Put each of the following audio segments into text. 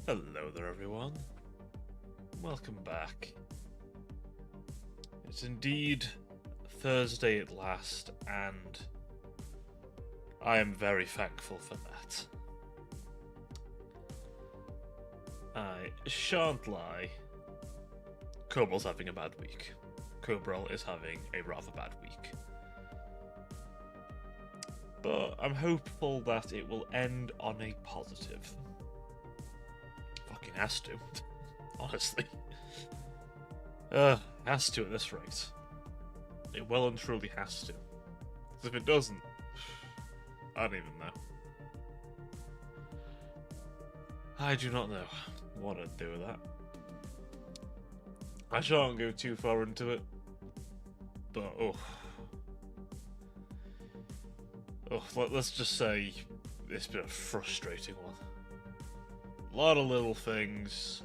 Hello there everyone, welcome back. It's indeed Thursday at last, and I am very thankful for that. I shan't lie, Cobrel's having a bad week. Cobrel is having a rather bad week. But I'm hopeful that it will end on a positive. Fucking has to. Honestly. Has to at this rate. It well and truly has to. Because if it doesn't, I don't even know. I do not know what I'd do with that. I shan't go too far into it. But, let's just say it's been a frustrating one. A lot of little things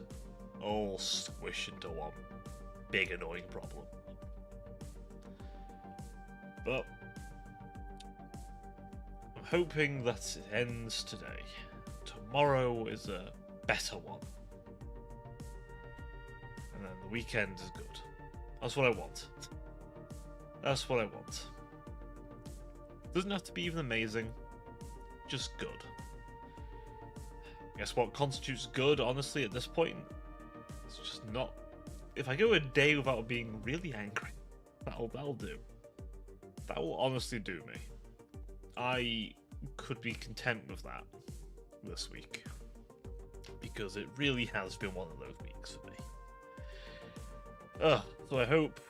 all squish into one big annoying problem. But I'm hoping that it ends today. Tomorrow is a better one. And then the weekend is good. That's what I want. That's what I want. Doesn't have to be even amazing, just good. Guess what constitutes good, honestly, at this point? It's just not... If I go a day without being really angry, that'll do. That will honestly do me. I could be content with that this week. Because it really has been one of those weeks for me. So I hope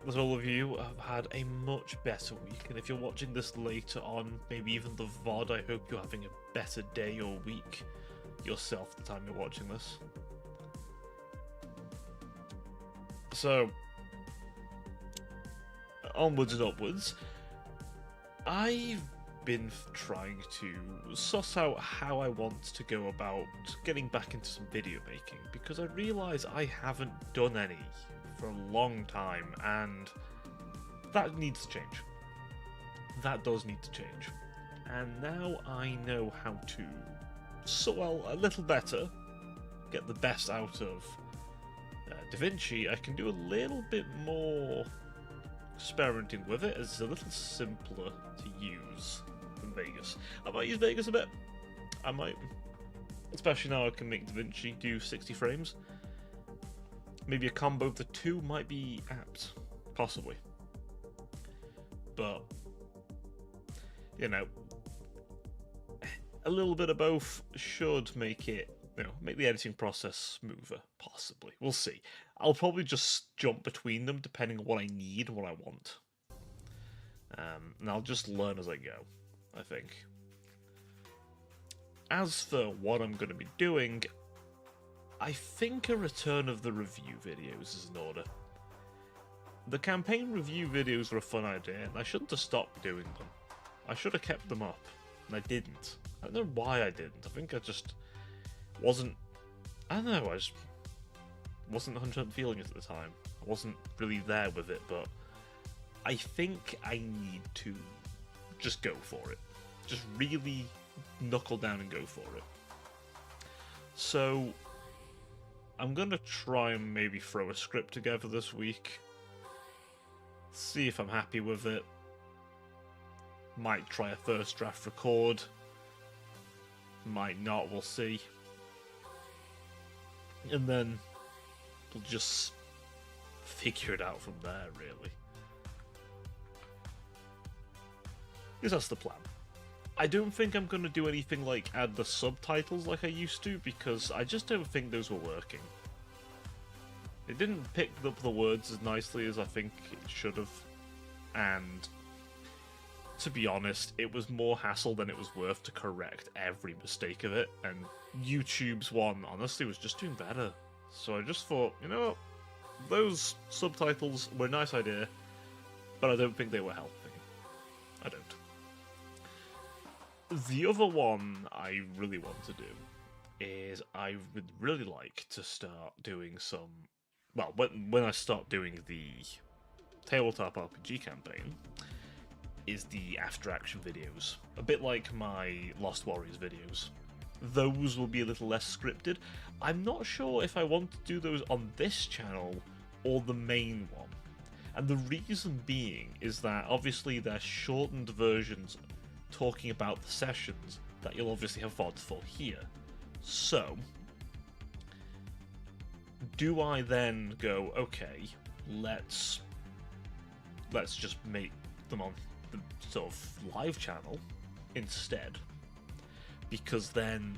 that all of you have had a much better week, and if you're watching this later on, maybe even the VOD, I hope you're having a better day or week yourself the time you're watching this. So, onwards and upwards, I've been trying to suss out how I want to go about getting back into some video making, because I realise I haven't done any for a long time, and that needs to change. That does need to change. And now I know how to, a little better, get the best out of DaVinci. I can do a little bit more experimenting with it, as it's a little simpler to use than Vegas. I might use Vegas a bit. I might. Especially now I can make DaVinci do 60 frames. Maybe a combo of the two might be apt. Possibly. But, you know, a little bit of both should make it, make the editing process smoother. Possibly. We'll see. I'll probably just jump between them depending on what I need and what I want. And I'll just learn as I go, I think. As for what I'm going to be doing, I think a return of the review videos is in order. The campaign review videos were a fun idea, and I shouldn't have stopped doing them. I should have kept them up, and I didn't. I don't know why I didn't. I think I just wasn't... I don't know, I just wasn't 100% feeling it at the time. I wasn't really there with it, but I think I need to just go for it. Just really knuckle down and go for it. So I'm going to try and maybe throw a script together this week. See if I'm happy with it. Might try a first draft record. Might not, we'll see. And then we'll just figure it out from there, really. Because that's the plan. I don't think I'm going to do anything like add the subtitles like I used to, because I just don't think those were working. It didn't pick up the words as nicely as I think it should have, and to be honest, it was more hassle than it was worth to correct every mistake of it, and YouTube's one, honestly, was just doing better. So I just thought, you know what, those subtitles were a nice idea, but I don't think they were helping. I don't. The other one I really want to do is I would really like to start doing some... Well, when I start doing the Tabletop RPG campaign, is the after action videos. A bit like my Lost Warriors videos. those will be a little less scripted. I'm not sure if I want to do those on this channel or the main one. And the reason being is that obviously they're shortened versions talking about the sessions that you'll obviously have VODs for here. So, do I then go, okay, let's just make them on the sort of live channel instead? Because then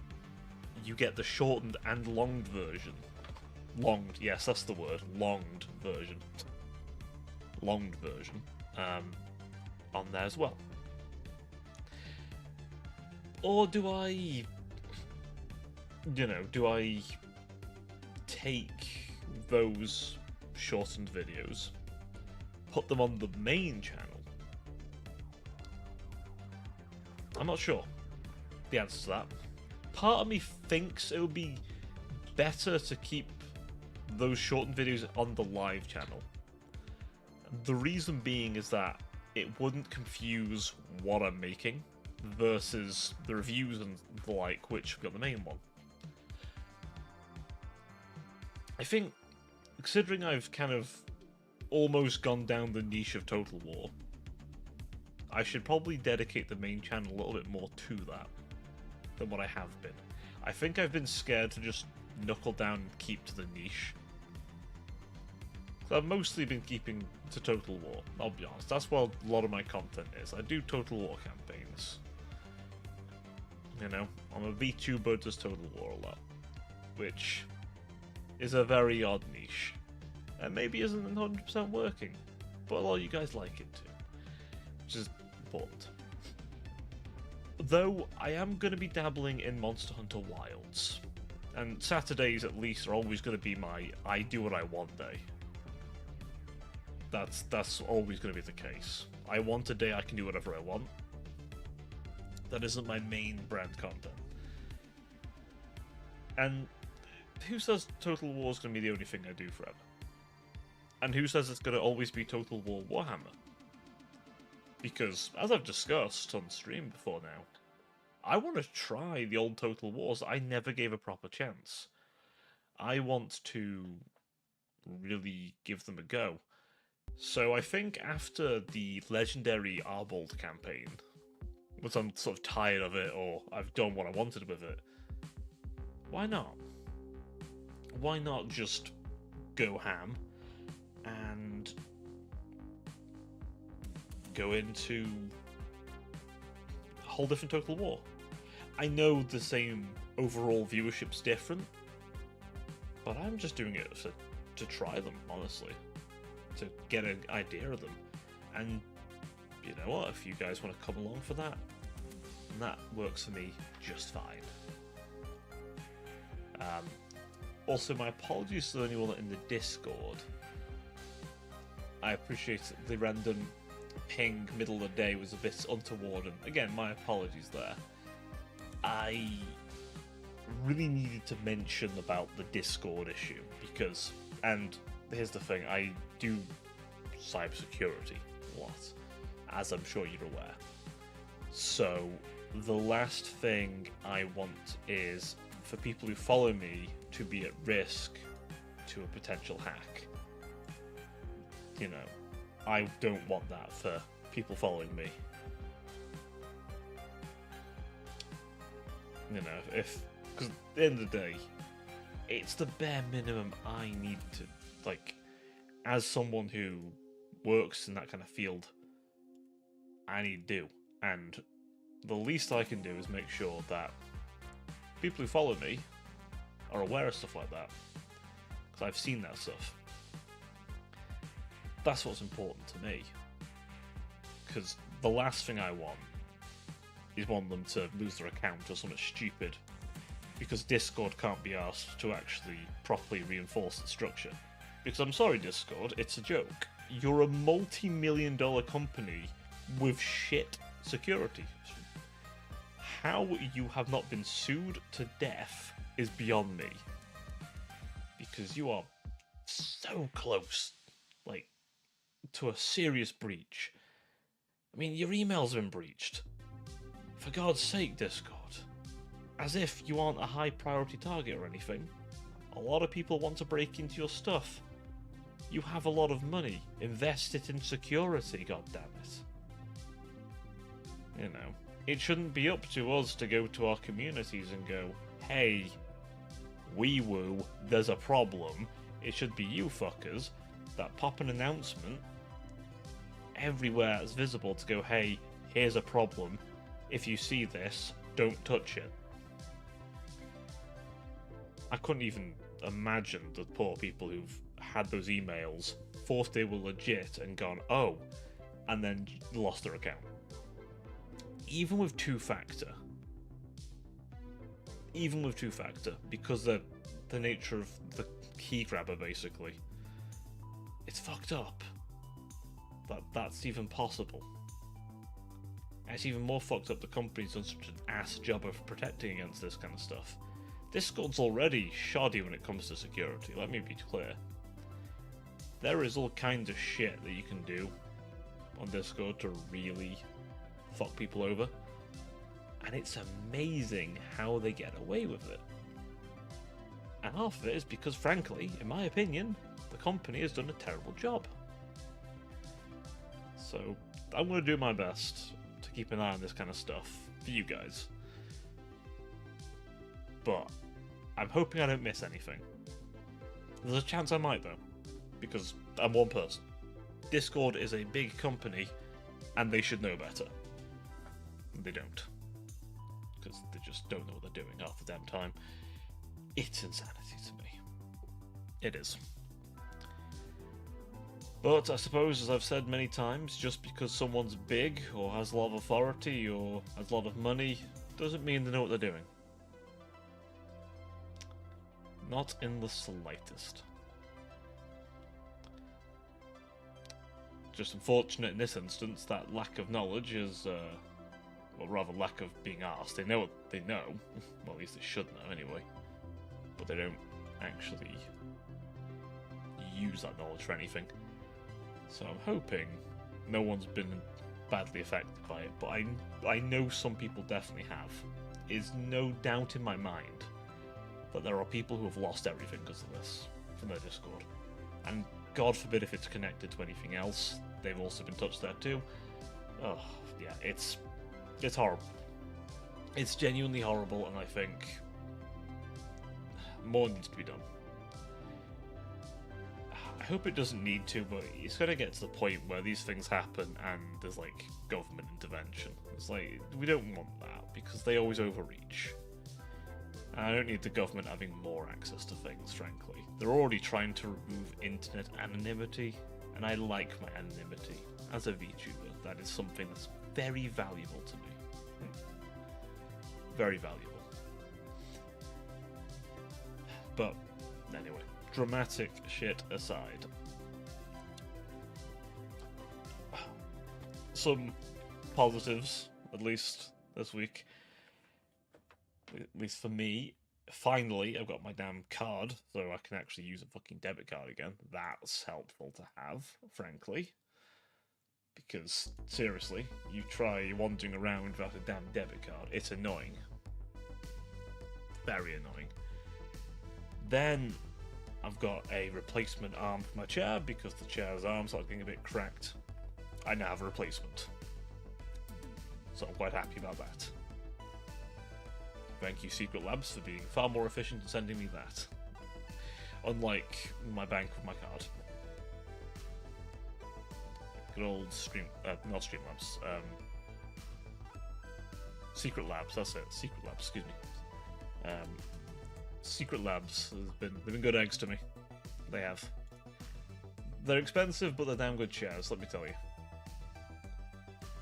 you get the shortened and longed version. Longed, yes, that's the word. Longed version. Longed version. On there as well. Or do I... do I take those shortened videos, put them on the main channel? I'm not sure the answer to that. Part of me thinks it would be better to keep those shortened videos on the live channel. The reason being is that it wouldn't confuse what I'm making versus the reviews and the like, which have got the main one. I think, considering I've kind of almost gone down the niche of Total War, I should probably dedicate the main channel a little bit more to that than what I have been. I think I've been scared to just knuckle down and keep to the niche. So I've mostly been keeping to Total War, I'll be honest. That's what a lot of my content is. I do Total War campaigns. You know, I'm a VTuber who does Total War a lot, which is a very odd niche, and maybe isn't 100% working, but a lot of you guys like it too, which is important. Though I am going to be dabbling in Monster Hunter Wilds, and Saturdays at least are always going to be my I do what I want day. That's always going to be the case. I want a day I can do whatever I want. That isn't my main brand content. And who says Total War is going to be the only thing I do forever? And who says it's going to always be Total War Warhammer? Because, as I've discussed on stream before now, I want to try the old Total Wars I never gave a proper chance. I want to really give them a go. So I think after the legendary Arbold campaign, once I'm sort of tired of it, or I've done what I wanted with it, why not? Why not just go ham and go into a whole different Total War? I know the same overall viewership's different, but I'm just doing it to try them, honestly. To get an idea of them. And you know what, if you guys want to come along for that, that works for me just fine. Also, my apologies to anyone in the Discord. I appreciate the random ping middle of the day was a bit untoward, and again, my apologies there. I really needed to mention about the Discord issue because, and here's the thing, I do cybersecurity a lot, as I'm sure you're aware. So the last thing I want is for people who follow me to be at risk to a potential hack. You know, I don't want that for people following me. You know, because at the end of the day, it's the bare minimum I need to, like, as someone who works in that kind of field, I need to do. And the least I can do is make sure that people who follow me are aware of stuff like that. Because I've seen that stuff. That's what's important to me. Because the last thing I want is want them to lose their account or something stupid. Because Discord can't be asked to actually properly reinforce the structure. Because I'm sorry, Discord, it's a joke. You're a multi-million-dollar company with shit security. How you have not been sued to death is beyond me. Because you are so close, like, to a serious breach. I mean, your email's been breached. For God's sake, Discord. As if you aren't a high priority target or anything. A lot of people want to break into your stuff. You have a lot of money. Invest it in security, goddammit. You know, it shouldn't be up to us to go to our communities and go, hey, wee woo, there's a problem. It should be you fuckers that pop an announcement everywhere it's visible to go, hey, here's a problem. If you see this, don't touch it. I couldn't even imagine the poor people who've had those emails, thought they were legit and gone, oh, and then lost their account. Even with two-factor, because the nature of the key grabber, basically, it's fucked up. That's even possible. And it's even more fucked up the company's done such an ass job of protecting against this kind of stuff. Discord's already shoddy when it comes to security, let me be clear. There is all kinds of shit that you can do on Discord to really fuck people over. And it's amazing how they get away with it. And half of it is because, frankly, in my opinion, the company has done a terrible job. So, I'm going to do my best to keep an eye on this kind of stuff for you guys. But I'm hoping I don't miss anything. There's a chance I might, though, because I'm one person. Discord is a big company, and they should know better. They don't. Because they just don't know what they're doing half the damn time. It's insanity to me. It is. But I suppose, as I've said many times, just because someone's big, or has a lot of authority, or has a lot of money, doesn't mean they know what they're doing. Not in the slightest. Just unfortunate in this instance that lack of knowledge is, well, rather lack of being asked. They know what they know, well, at least they should know anyway, but they don't actually use that knowledge for anything. So I'm hoping no one's been badly affected by it, but I know some people definitely have. There's no doubt in my mind that there are people who have lost everything because of this from their Discord. And God forbid if it's connected to anything else, they've also been touched there too. Oh, yeah, it's horrible. It's genuinely horrible, and I think more needs to be done. I hope it doesn't need to, but it's going to get to the point where these things happen and there's, like, government intervention. It's like, we don't want that, because they always overreach. And I don't need the government having more access to things, frankly. They're already trying to remove internet anonymity, and I like my anonymity. As a VTuber, that is something that's very valuable to me. Very valuable. But, anyway, dramatic shit aside. Some positives, at least, this week. At least for me. Finally, I've got my damn card, so I can actually use a fucking debit card again. That's helpful to have, frankly. Because, seriously, you try wandering around without a damn debit card. It's annoying. Very annoying. Then, I've got a replacement arm for my chair, because the chair's arm started getting a bit cracked. I now have a replacement. So I'm quite happy about that. Thank you, Secret Labs, for being far more efficient in sending me that. Unlike my bank with my card. Good old not Streamlabs, Secret Labs, that's it, Secret Labs, excuse me. Secret Labs they've been good eggs to me. They have. They're expensive, but they're damn good chairs, let me tell you.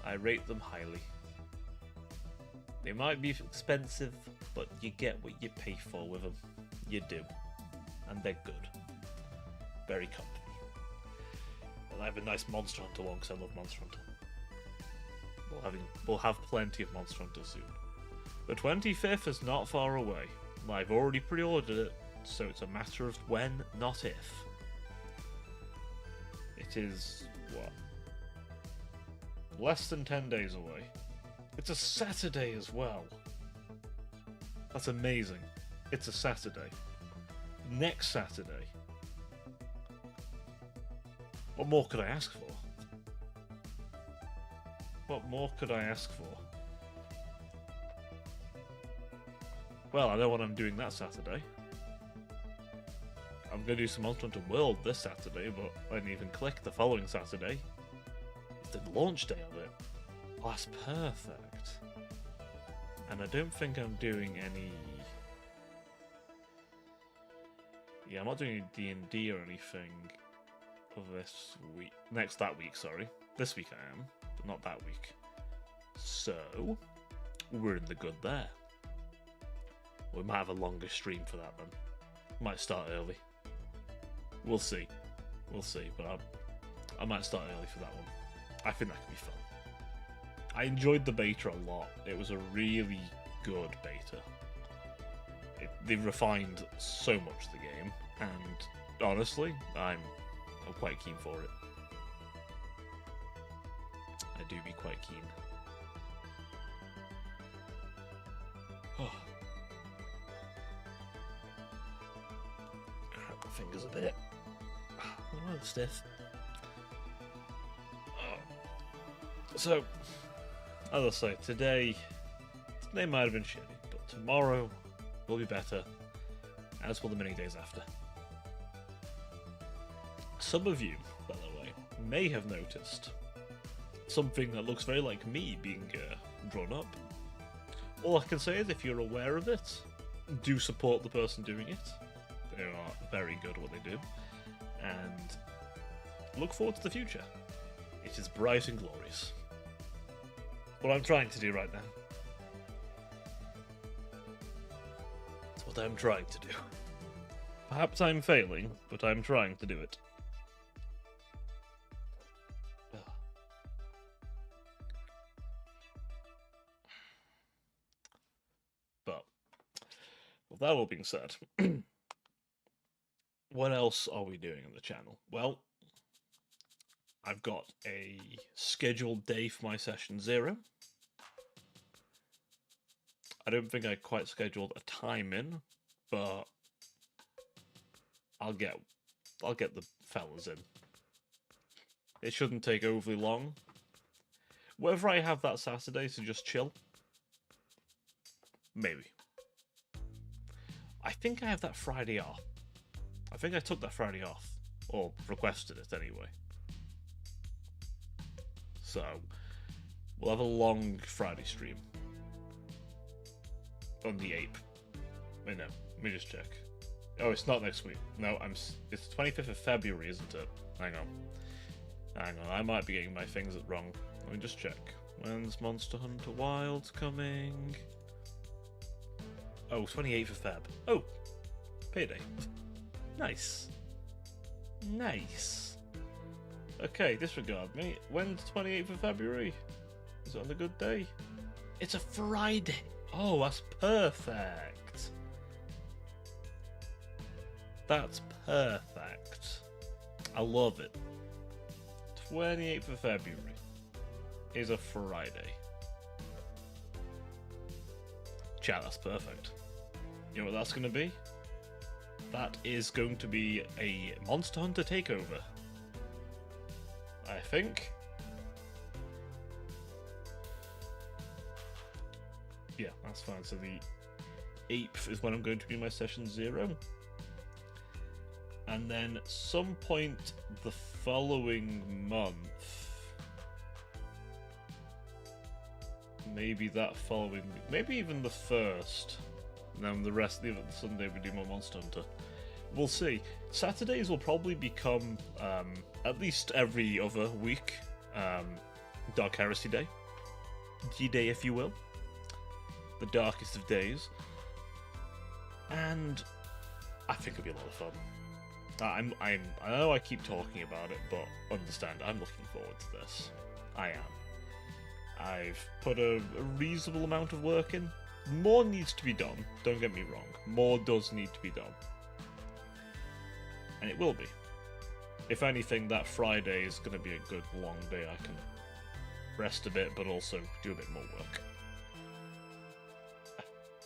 I rate them highly. They might be expensive, but you get what you pay for with them. You do. And they're good. Very comfy. And I have a nice Monster Hunter one because I love Monster Hunter. We'll have plenty of Monster Hunter soon. The 25th is not far away. I've already pre-ordered it, so it's a matter of when, not if. It is, what? Less than 10 days away. It's a Saturday as well. That's amazing. It's a Saturday. Next Saturday. What more could I ask for? What more could I ask for? Well, I know what I'm doing that Saturday. I'm going to do some Monster Hunter World this Saturday, but I didn't even click the following Saturday. It's the launch day of it. Oh, that's perfect. And I don't think I'm doing any... Yeah, I'm not doing any D&D or anything this week. That week, sorry. This week I am, but not that week. So, we're in the good there. We might have a longer stream for that then. Might start early. We'll see. We'll see, but I might start early for that one. I think that could be fun. I enjoyed the beta a lot. It was a really good beta. They've refined so much the game, and honestly, I'm quite keen for it. I do be quite keen. Oh. My fingers a bit stiff. Oh. So, as I say, today might have been shitty, but tomorrow will be better, as will the many days after. Some of you, by the way, may have noticed something that looks very like me being drawn up. All I can say is, if you're aware of it, do support the person doing it. They are very good at what they do, and look forward to the future. It is bright and glorious. What I'm trying to do right now. It's what I'm trying to do. Perhaps I'm failing, but I'm trying to do it. But, with that all being said, what else are we doing on the channel? Well, I've got a scheduled day for my session 0. I don't think I quite scheduled a time in, but I'll get the fellas in. It shouldn't take overly long. Whether I have that Saturday to just chill, maybe. I think I have that Friday off. I think I took that Friday off, or requested it anyway. So, we'll have a long Friday stream. On the 8th. Wait, no. Let me just check. Oh, it's not next week. No, it's 25th of February, isn't it? Hang on. I might be getting my things wrong. Let me just check. When's Monster Hunter Wilds coming? Oh, 28th of Feb. Oh! Payday. Nice. Nice. Okay, disregard me. When's 28th of February? Is it on a good day? It's a Friday. Oh, that's perfect. That's perfect. I love it. 28th of February is a Friday. Chat, that's perfect. You know what that's going to be? That is going to be a Monster Hunter takeover. I think. Yeah, that's fine. So the 8th is when I'm going to be my session 0. And then some point the following month, maybe that following, maybe even the 1st, and then the rest of the Sunday we do more Monster Hunter. We'll see. Saturdays will probably become, at least every other week, Dark Heresy Day. D-Day, if you will. The darkest of days. And I think it'll be a lot of fun. I know I keep talking about it, but understand, I'm looking forward to this. I am. I've put a reasonable amount of work in. More needs to be done, don't get me wrong. More does need to be done. And it will be. If anything, that Friday is going to be a good long day. I can rest a bit, but also do a bit more work.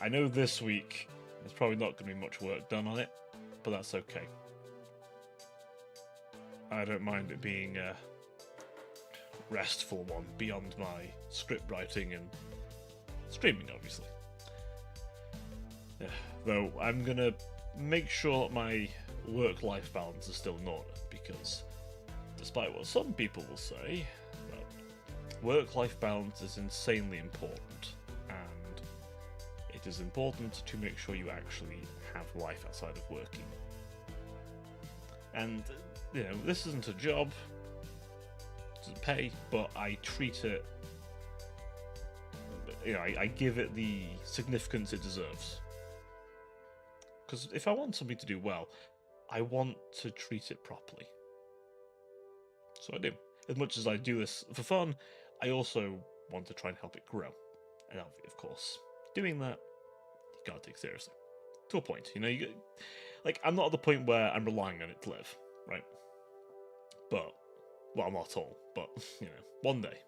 I know this week there's probably not going to be much work done on it, but that's okay. I don't mind it being a restful one beyond my script writing and streaming, obviously. Yeah, though I'm going to make sure that my work-life balance is still in order, because despite what some people will say, work-life balance is insanely important, and it is important to make sure you actually have life outside of working. And, you know, this isn't a job, it doesn't pay, but I treat it, you know, I give it the significance it deserves. Because if I want something to do well, I want to treat it properly. So I do. As much as I do this for fun, I also want to try and help it grow. And of course, doing that, you gotta take it seriously. To a point, you know, like, I'm not at the point where I'm relying on it to live, right? But, well, not at all, but, you know, one day,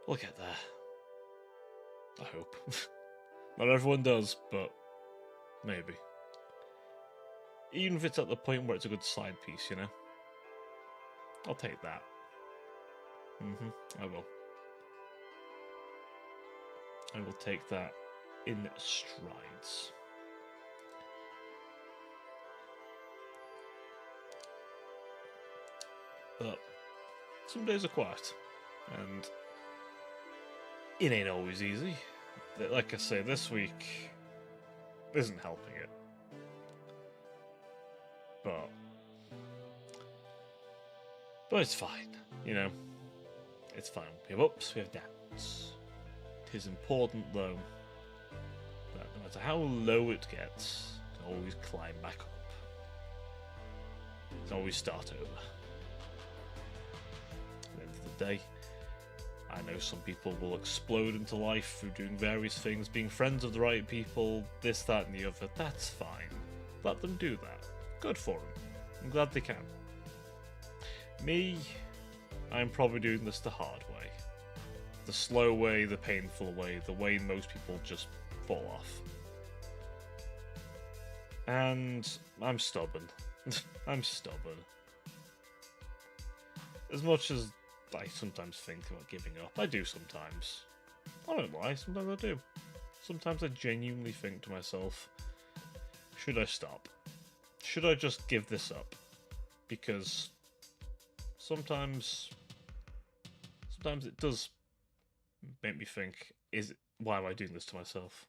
we'll get there. I hope. Not everyone does, but maybe. Even if it's at the point where it's a good side piece, you know? I'll take that. I will. I will take that in strides. But some days are quiet, and it ain't always easy. Like I say, this week isn't helping it. But it's fine, you know. It's fine. We have ups, we have downs. It is important, though, that no matter how low it gets, to always climb back up. To always start over. At the end of the day, I know some people will explode into life through doing various things, being friends of the right people, this, that, and the other. That's fine. Let them do that. Good for them. I'm glad they can. Me, I'm probably doing this the hard way. The slow way, the painful way, the way most people just fall off. And I'm stubborn. I'm stubborn. As much as I sometimes think about giving up, I do sometimes. I don't lie, sometimes I do. Sometimes I genuinely think to myself, should I stop? Should I just give this up? Because sometimes it does make me think, why am I doing this to myself?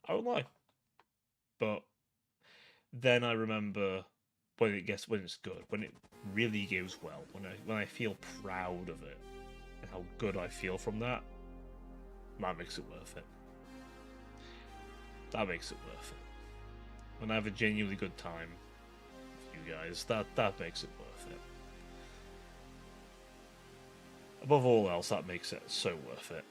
I won't lie. But then I remember when it's good, when it really goes well, when I feel proud of it, and how good I feel from that makes it worth it. That makes it worth it. When I have a genuinely good time with you guys, that makes it worth it. Above all else, that makes it so worth it.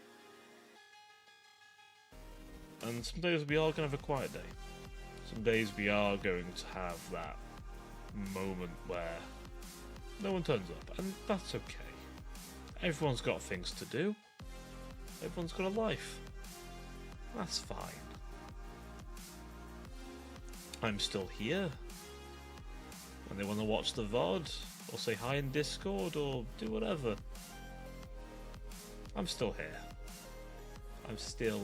And some days we are going to have a quiet day. Some days we are going to have that moment where no one turns up, and that's okay. Everyone's got things to do. Everyone's got a life. That's fine. I'm still here. When they want to watch the VOD, or say hi in Discord, or do whatever, I'm still here. I'm still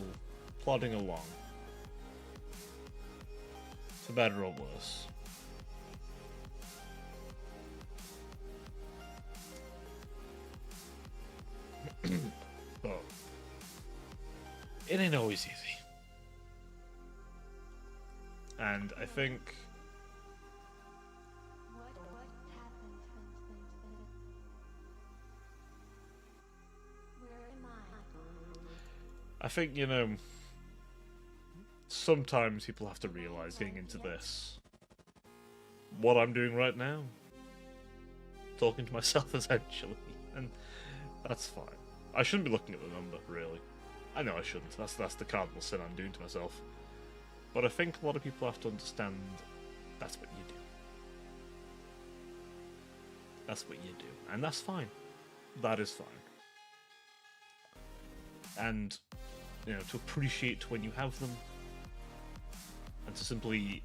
plodding along. For better or worse. But it ain't always easy. And I think you know, sometimes people have to realize getting into this, what I'm doing right now, talking to myself essentially, and that's fine. I shouldn't be looking at the number, really. I know I shouldn't. That's the cardinal sin I'm doing to myself. But I think a lot of people have to understand that's what you do. That's what you do. And that's fine. That is fine. And to appreciate when you have them, and to simply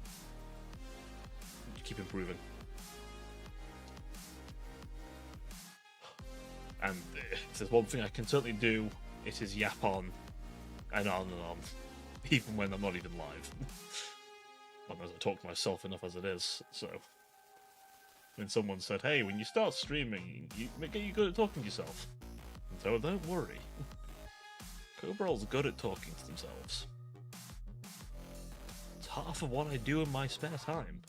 keep improving. And if there's one thing I can certainly do, it is yap on and on and on, even when I'm not even live. Sometimes I talk to myself enough as it is, so... When someone said, hey, when you start streaming, you get good at talking to yourself. And so don't worry. Cobral's good at talking to themselves. It's half of what I do in my spare time.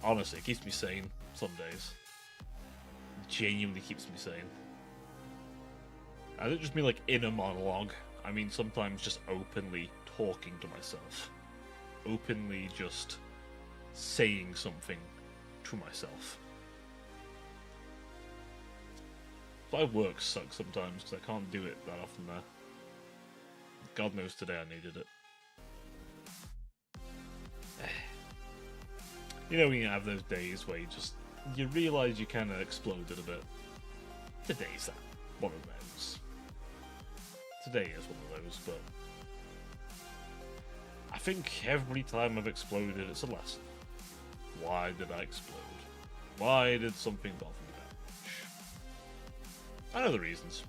Honestly, it keeps me sane some days. It genuinely keeps me sane. I don't just mean like inner monologue. I mean sometimes just openly talking to myself. Openly just saying something to myself. Live work sucks sometimes because I can't do it that often there. God knows today I needed it. You know when you have those days where you realise you kind of exploded a bit. Today's one of those. Today is one of those, but I think every time I've exploded, it's a lesson. Why did I explode? Why did something bother me that much? I know the reasons.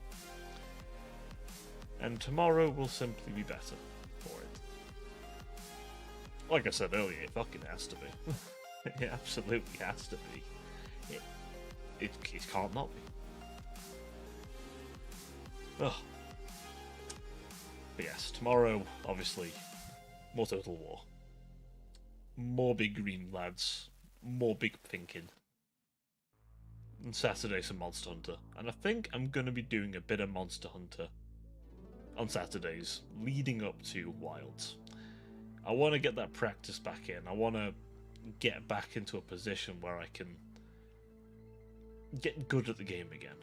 And tomorrow will simply be better for it. Like I said earlier, it fucking has to be. It absolutely has to be. It can't not be. Ugh. But yes, tomorrow, obviously, more Total War. More big green lads. More big thinking. And Saturday some Monster Hunter. And I think I'm going to be doing a bit of Monster Hunter on Saturdays, leading up to Wilds. I want to get that practice back in. I want to get back into a position where I can get good at the game again.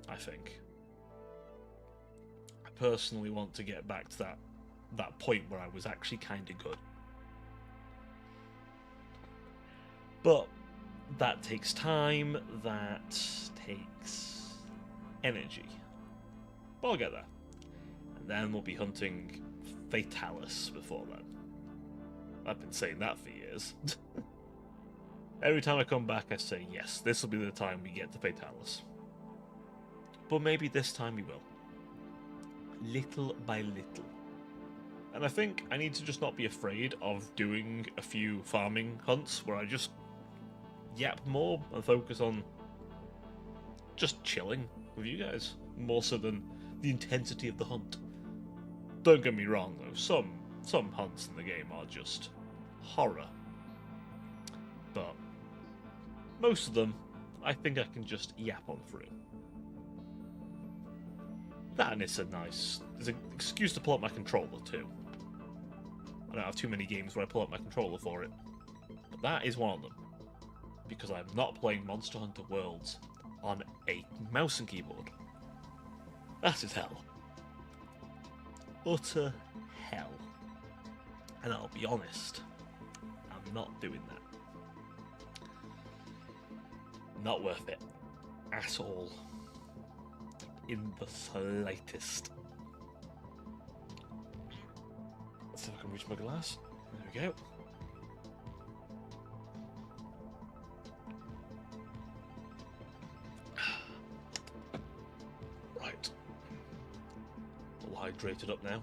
I think. I personally want to get back to that point where I was actually kind of good. But that takes time, that takes energy. But I'll get there. And then we'll be hunting Fatalis before then. I've been saying that for years. Every time I come back I say, yes, this will be the time we get to Fatalis. But maybe this time we will. Little by little. And I think I need to just not be afraid of doing a few farming hunts where I just yap more and focus on just chilling with you guys, more so than the intensity of the hunt. Don't get me wrong though, some hunts in the game are just horror. But most of them, I think I can just yap on through. That and it's there's an excuse to pull up my controller too. I don't have too many games where I pull up my controller for it. But that is one of them. Because I'm not playing Monster Hunter Worlds on a mouse and keyboard. That is hell. Utter hell. And I'll be honest, I'm not doing that. Not worth it. At all. In the slightest. Let's see if I can reach my glass. There we go. Right. All hydrated up now.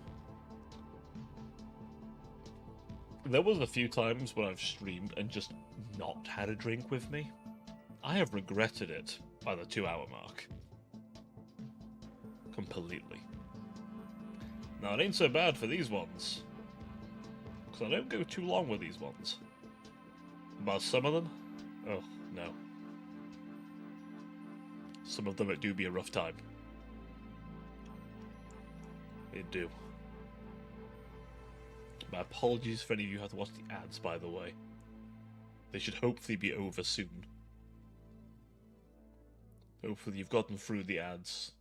There was a few times when I've streamed and just not had a drink with me. I have regretted it by the 2-hour mark. Completely. Now, it ain't so bad for these ones. Because I don't go too long with these ones. But some of them? Oh, no. Some of them it do be a rough time. It do. My apologies for any of you who have to watch the ads, by the way. They should hopefully be over soon. Hopefully you've gotten through the ads.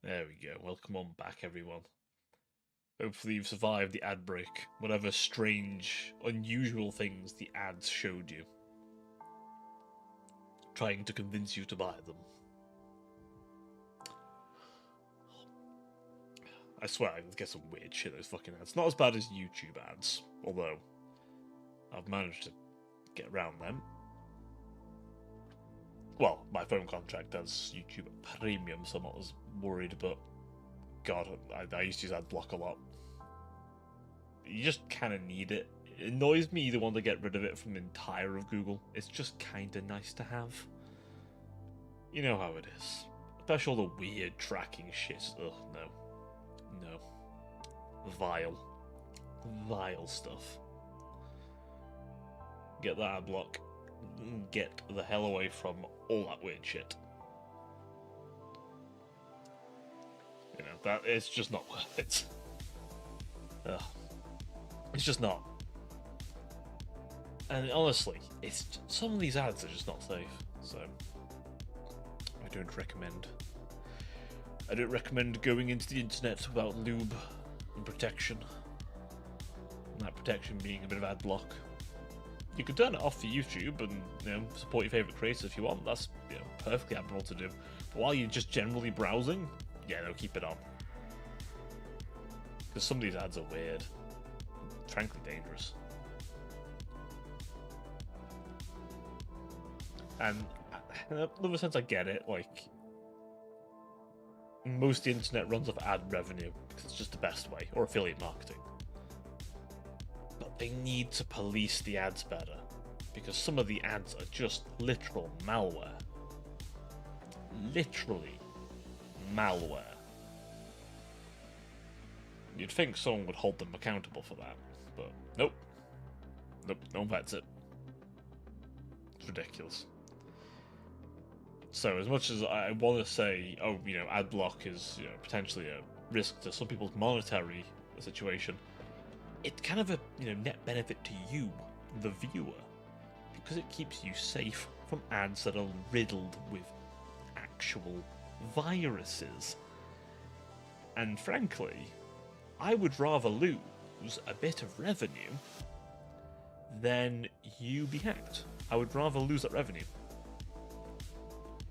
There we go. Welcome on back, everyone. Hopefully you've survived the ad break. Whatever strange, unusual things the ads showed you. Trying to convince you to buy them. I swear, I get some weird shit, those fucking ads. Not as bad as YouTube ads, although I've managed to get around them. Well, my phone contract has YouTube Premium, so I'm not as worried, but God, I used to use AdBlock a lot. You just kind of need it. It annoys me the one to get rid of it from the entire of Google. It's just kind of nice to have. You know how it is. Especially all the weird tracking shit. Ugh, no. No. Vile. Vile stuff. Get that AdBlock. Get the hell away from all that weird shit. You know, that it's just not worth it. Ugh. It's just not. And honestly, it's some of these ads are just not safe. So I don't recommend. I don't recommend going into the internet without lube and protection. And that protection being a bit of ad block. You can turn it off for YouTube and, you know, support your favourite creators if you want. That's, you know, perfectly admirable to do. But while you're just generally browsing, yeah, no, keep it on. Because some of these ads are weird. Frankly dangerous. And in another sense, I get it. Like, most of the internet runs off ad revenue because it's just the best way, or affiliate marketing. But they need to police the ads better, because some of the ads are just literal malware. Literally malware. You'd think someone would hold them accountable for that, but nope. Nope, no one bets it. It's ridiculous. So as much as I want to say, oh, you know, ad block is, you know, potentially a risk to some people's monetary situation, it's kind of a, you know, net benefit to you, the viewer, because it keeps you safe from ads that are riddled with actual viruses. And frankly, I would rather lose a bit of revenue than you be hacked. I would rather lose that revenue.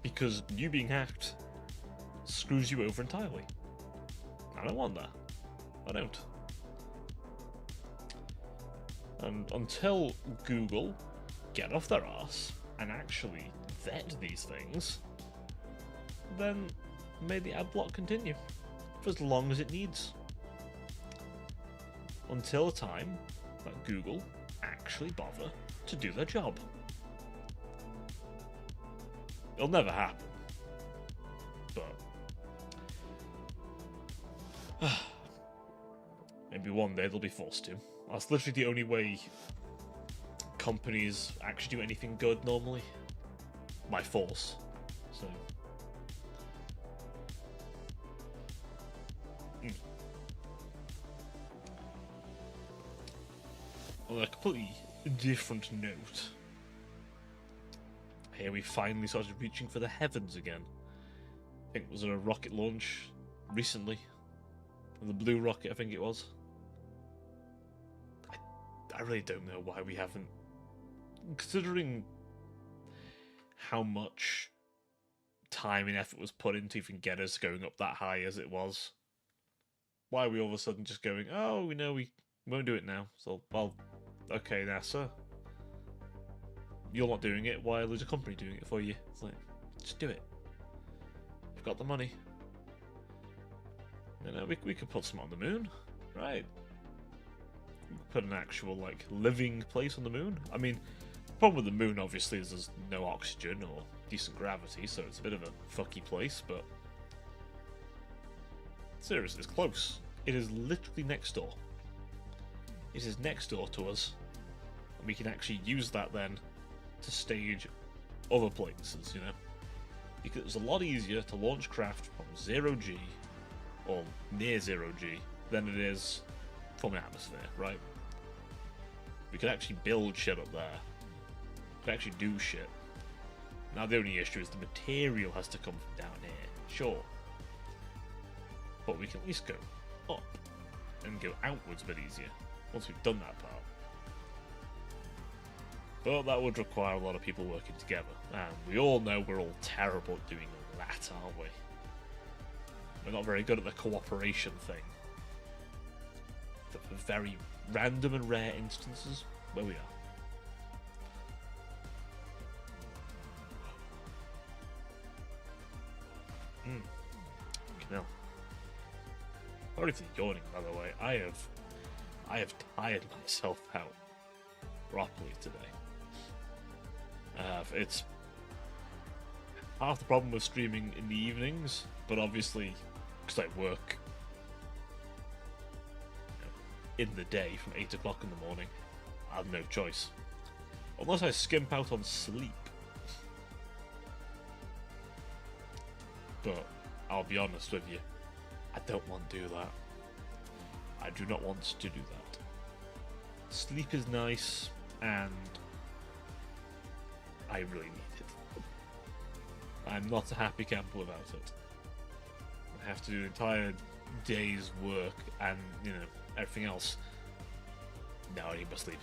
Because you being hacked screws you over entirely. I don't want that. I don't. And until Google get off their arse and actually vet these things, then may the ad block continue for as long as it needs. Until the time that Google actually bother to do their job. It'll never happen. But maybe one day they'll be forced to. That's literally the only way companies actually do anything good normally. By force. So on a completely different note, here we finally started reaching for the heavens again. I think was there a rocket launch recently? The Blue Rocket, I think it was. I really don't know why we haven't, considering how much time and effort was put into even get us going up that high as it was. Why are we all of a sudden just going, oh, we know we won't do it now, so, well, okay, NASA, you're not doing it, why is a company doing it for you? It's like, just do it. You've got the money. You know, we could put some on the moon, right? Put an actual, like, living place on the moon. I mean, the problem with the moon, obviously, is there's no oxygen or decent gravity, so it's a bit of a fucky place, but seriously, it's close. It is literally next door. It is next door to us, and we can actually use that then to stage other places, you know? Because it's a lot easier to launch craft from 0G, or near 0G, than it is from an atmosphere, right? We can actually build shit up there. We can actually do shit. Now the only issue is the material has to come from down here, sure. But we can at least go up and go outwards a bit easier once we've done that part. But that would require a lot of people working together, and we all know we're all terrible at doing that, aren't we? We're not very good at the cooperation thing. for very random and rare instances where we are. Canal. Sorry for the yawning, by the way. I have tired myself out properly today. It's half the problem with streaming in the evenings, but obviously, because I work in the day from 8 o'clock in the morning, I have no choice. Unless I skimp out on sleep. But I'll be honest with you, I don't want to do that. I do not want to do that. Sleep is nice, and I really need it. I'm not a happy camper without it. I have to do an entire day's work and, everything else. Now I need my sleep.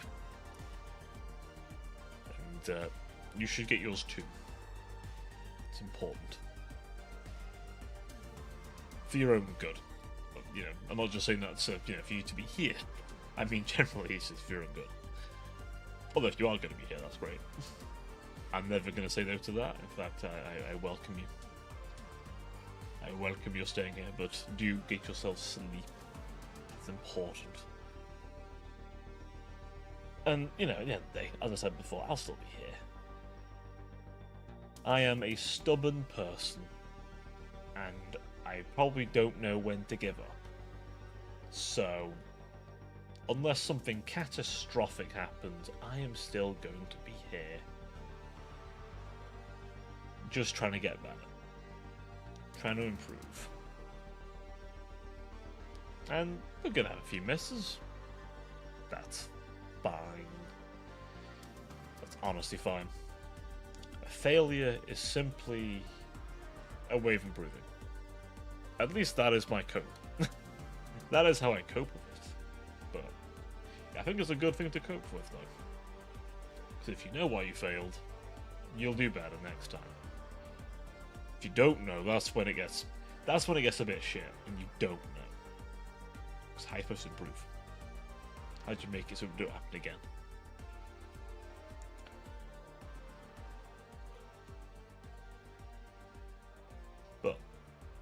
And you should get yours too. It's important. For your own good. I'm not just saying that for you to be here. I mean, generally, it's just for your own good. Although if you are going to be here, that's great. I'm never going to say no to that. In fact, I welcome you. I welcome your staying here, but do get yourself sleep. It's important. And, at the end of the day, as I said before, I'll still be here. I am a stubborn person, and I probably don't know when to give up. So, unless something catastrophic happens, I am still going to be here. Just trying to get better. Trying to improve. And we're going to have a few misses. That's fine. That's honestly fine. A failure is simply a way of improving. At least that is my cope. That is how I cope with it. But I think it's a good thing to cope with, though. Because if you know why you failed, you'll do better next time. If you don't know, that's when it gets a bit shit, and you don't know. Because how are you supposed to improve? How do you make it so it don't happen again? But,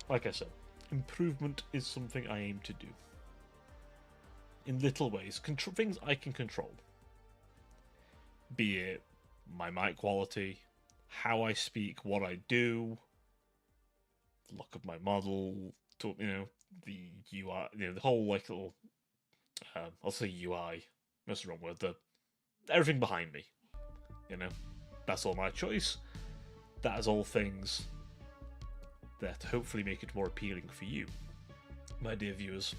like I said, improvement is something I aim to do. In little ways, things I can control. Be it my mic quality, how I speak, what I do, the look of my model, the UI, the whole little, I'll say UI, that's the wrong word, everything behind me, that's all my choice. That is all things that hopefully make it more appealing for you, my dear viewers.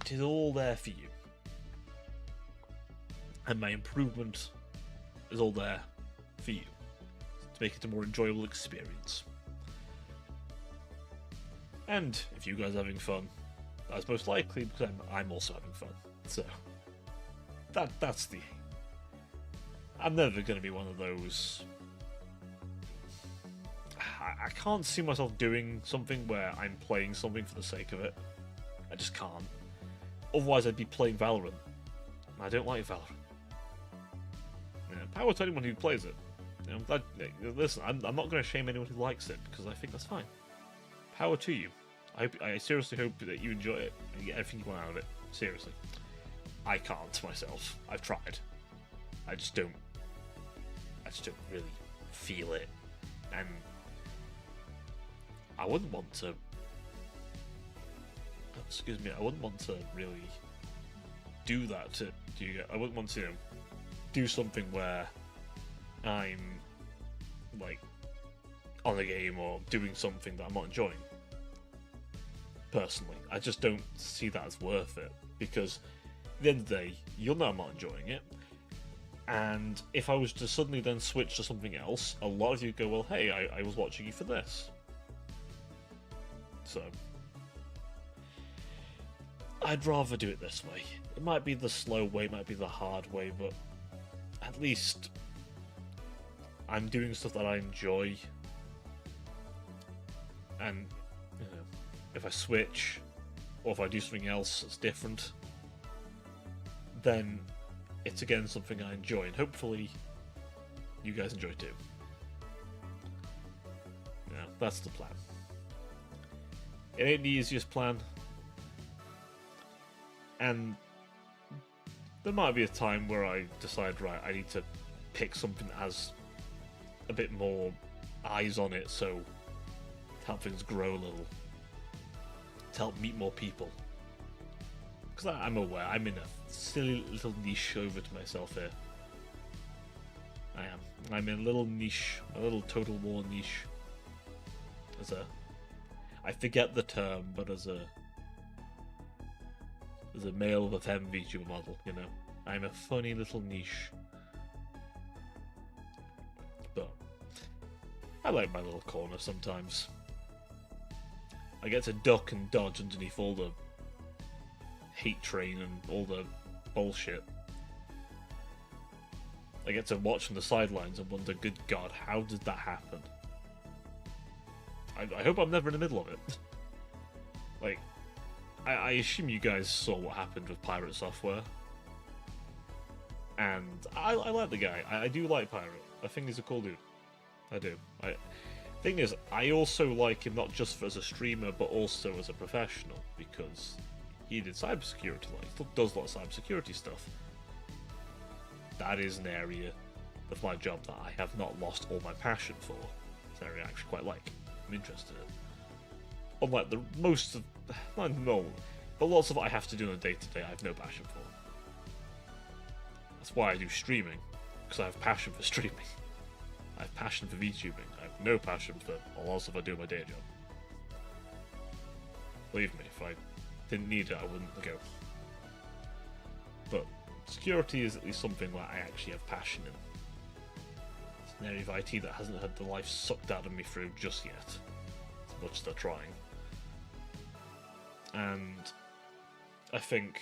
It is all there for you. And my improvement is all there for you, to make it a more enjoyable experience. And if you guys are having fun, that's most likely because I'm also having fun. So, that's the aim. I'm never going to be one of those... I can't see myself doing something where I'm playing something for the sake of it. I just can't. Otherwise, I'd be playing Valorant. I don't like Valorant. Power to anyone who plays it. Listen, I'm not going to shame anyone who likes it, because I think that's fine. Power to you. I seriously hope that you enjoy it and get everything you want out of it. Seriously. I can't myself. I've tried. I just don't really feel it. And I wouldn't want to... Excuse me, I wouldn't want to really do that to you. I wouldn't want to do something where I'm like on a game or doing something that I'm not enjoying. Personally, I just don't see that as worth it, because at the end of the day, you'll know I'm not enjoying it. And if I was to suddenly then switch to something else, a lot of you go, well, hey, I was watching you for this. So, I'd rather do it this way. It might be the slow way, it might be the hard way, but at least I'm doing stuff that I enjoy. And, if I switch, or if I do something else that's different, then it's again something I enjoy, and hopefully you guys enjoy too. Yeah, that's the plan. It ain't the easiest plan, and there might be a time where I decide, right, I need to pick something that has a bit more eyes on it, so to help things grow a little, to help meet more people. Because I'm aware, I'm in a silly little niche over to myself here. I am. I'm in a little niche, a little Total War niche. I forget the term, but as a male of a femme VTuber model, you know, I'm a funny little niche. But I like my little corner sometimes. I get to duck and dodge underneath all the hate train and all the bullshit. I get to watch from the sidelines and wonder, good God, how did that happen? I hope I'm never in the middle of it. Like, I assume you guys saw what happened with Pirate Software. And I like the guy. I do like Pirate. I think he's a cool dude. I do. Thing is, I also like him not just as a streamer, but also as a professional, because he did cybersecurity. Like, he does a lot of cybersecurity stuff. That is an area of my job that I have not lost all my passion for. It's an area I actually quite like. I'm interested in. Unlike the most of, no, but lots of what I have to do on a day-to-day, I have no passion for. That's why I do streaming, because I have passion for streaming. I have passion for VTubing. I have no passion for a lot of stuff I do in my day job. Believe me, if I didn't need it, I wouldn't go. But security is at least something that I actually have passion in. It's an area of IT that hasn't had the life sucked out of me through just yet, as much as they're trying. And I think,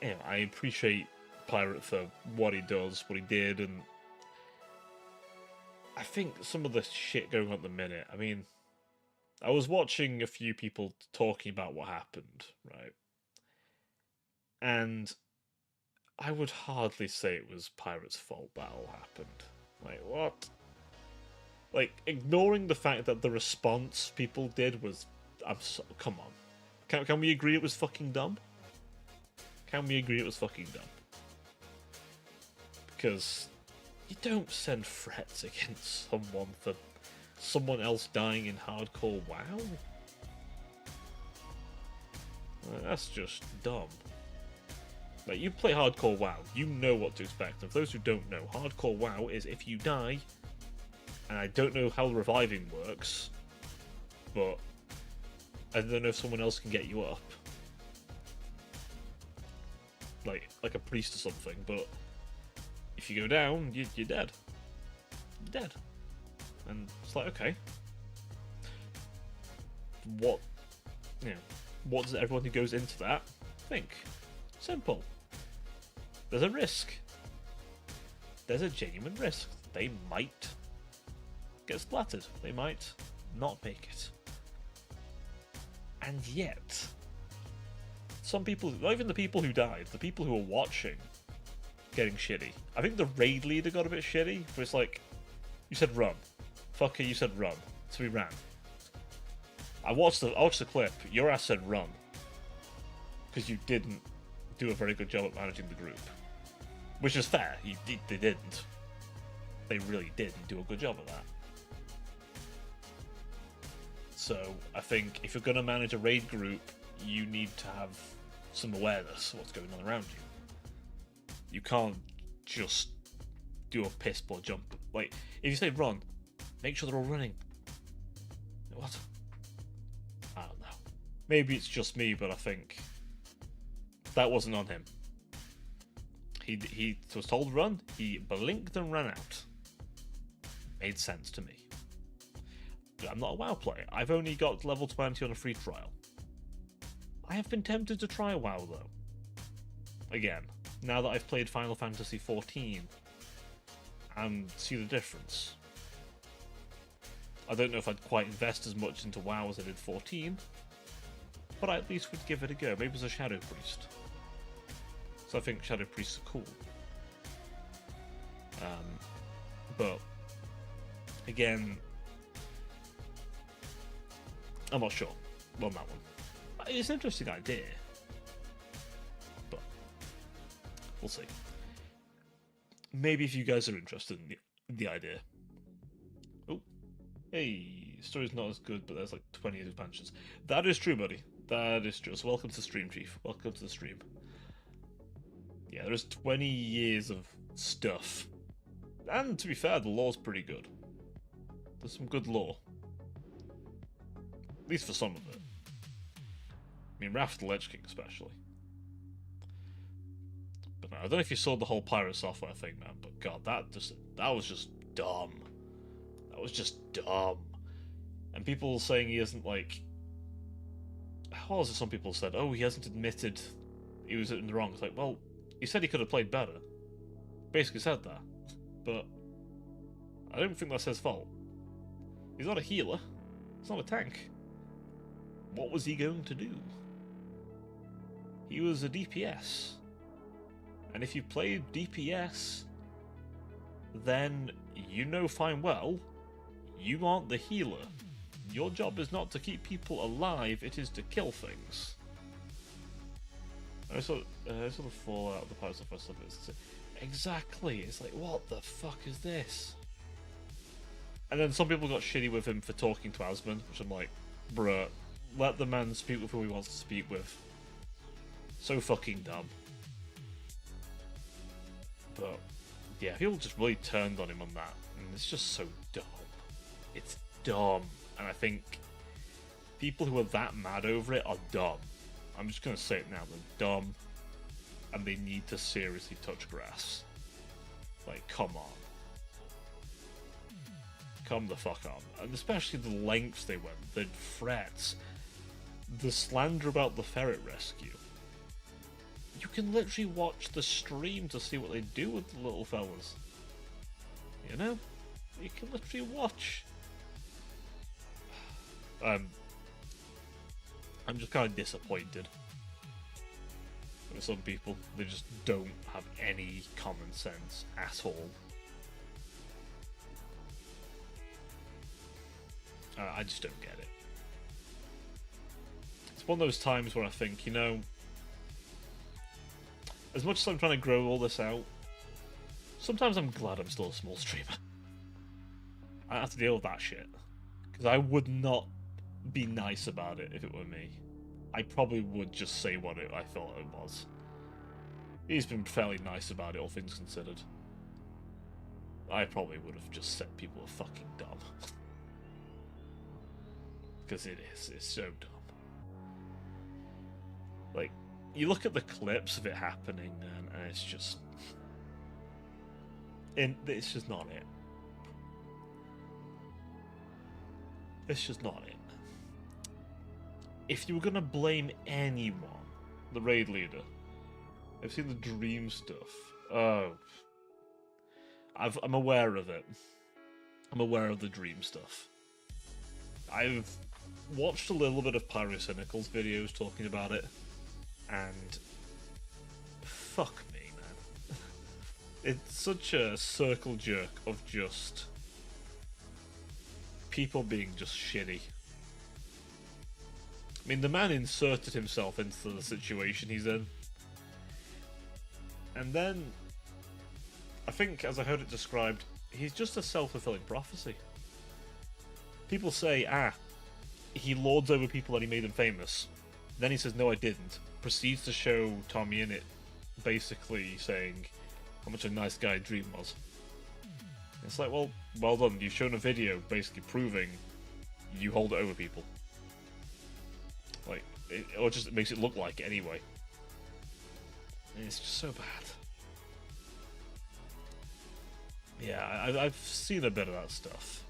yeah, I appreciate Pirate for what he does, what he did, and I think some of the shit going on at the minute, I mean, I was watching a few people talking about what happened, right? And I would hardly say it was Pirate's fault that all happened. Like, what? Like, ignoring the fact that the response people did was... come on. Can we agree it was fucking dumb? Can we agree it was fucking dumb? Because you don't send threats against someone for someone else dying in hardcore WoW. That's just dumb. Like, you play hardcore WoW, you know what to expect. And for those who don't know, hardcore WoW is if you die, and I don't know how reviving works, but I don't know if someone else can get you up. Like a priest or something, but if you go down, you're dead. You're dead. And it's like, okay. What does everyone who goes into that think? Simple. There's a risk. There's a genuine risk. They might get splattered. They might not make it. And yet, some people, not even the people who died, the people who were watching, getting shitty. I think the raid leader got a bit shitty, but it's like, you said run. Fucker, you said run. So we ran. I watched the clip. Your ass said run. Because you didn't do a very good job at managing the group. Which is fair. They didn't. They really didn't do a good job of that. So, I think if you're going to manage a raid group, you need to have some awareness of what's going on around you. You can't just do a piss poor jump. Like, if you say run, make sure they're all running. What? I don't know. Maybe it's just me, but I think that wasn't on him. He was told to run, he blinked and ran out. Made sense to me. I'm not a WoW player. I've only got level 20 on a free trial. I have been tempted to try WoW though. Again, now that I've played Final Fantasy XIV and see the difference. I don't know if I'd quite invest as much into WoW as I did 14, but I at least would give it a go. Maybe as a Shadow Priest. So I think Shadow Priests are cool. But again, I'm not sure on that one. It's an interesting idea, but we'll see. Maybe if you guys are interested in the idea. Oh, hey, story's not as good, but there's like 20 expansions. That is true, buddy. That is true. So welcome to the stream, Chief. Welcome to the stream. Yeah, there's 20 years of stuff. And to be fair, the lore's pretty good. There's some good lore. At least for some of it. I mean, Wrath of the Lich King especially. But no, I don't know if you saw the whole Pirate Software thing, man, but god, that was just dumb. That was just dumb. And people saying he isn't like... What was it some people said? Oh, he hasn't admitted he was in the wrong. It's like, well, he said he could have played better. Basically said that. But I don't think that's his fault. He's not a healer. He's not a tank. What was he going to do? He was a DPS. And if you played DPS, then you know fine well, you aren't the healer. Your job is not to keep people alive, it is to kill things. I saw the fallout of the Pirates of West. Exactly. It's like, what the fuck is this? And then some people got shitty with him for talking to Asmon, which I'm like, bruh, let the man speak with who he wants to speak with. So fucking dumb. But yeah, people just really turned on him on that, and it's just so dumb. It's dumb, and I think people who are that mad over it are dumb. I'm just gonna say it now, they're dumb, and they need to seriously touch grass. Like, come on. Come the fuck on. And especially the lengths they went, the threats, the slander about the ferret rescue. You can literally watch the stream to see what they do with the little fellas. You know? You can literally watch. I'm just kind of disappointed with some people. They just don't have any common sense at all. I just don't get it. It's one of those times where I think, you know, as much as I'm trying to grow all this out, sometimes I'm glad I'm still a small streamer. I have to deal with that shit. Because I would not be nice about it if it were me. I probably would just say what I thought it was. He's been fairly nice about it, all things considered. I probably would have just said people are fucking dumb. Because it's so dumb. Like, you look at the clips of it happening, and it's just... it's just not it. It's just not it. If you were gonna blame anyone, the raid leader, I've seen the dream stuff. Oh. I'm aware of it. I'm aware of the dream stuff. I've watched a little bit of Pyrocynical's videos talking about it, and fuck me, man. It's such a circle jerk of just people being just shitty. I mean, the man inserted himself into the situation he's in. And then, I think, as I heard it described, he's just a self-fulfilling prophecy. People say, he lords over people and he made them famous. Then he says, no, I didn't. Proceeds to show Tommy in it, basically saying how much a nice guy Dream was. It's like, well done. You've shown a video basically proving you hold it over people. Like, or just it makes it look like it anyway. And it's just so bad. Yeah, I've seen a bit of that stuff.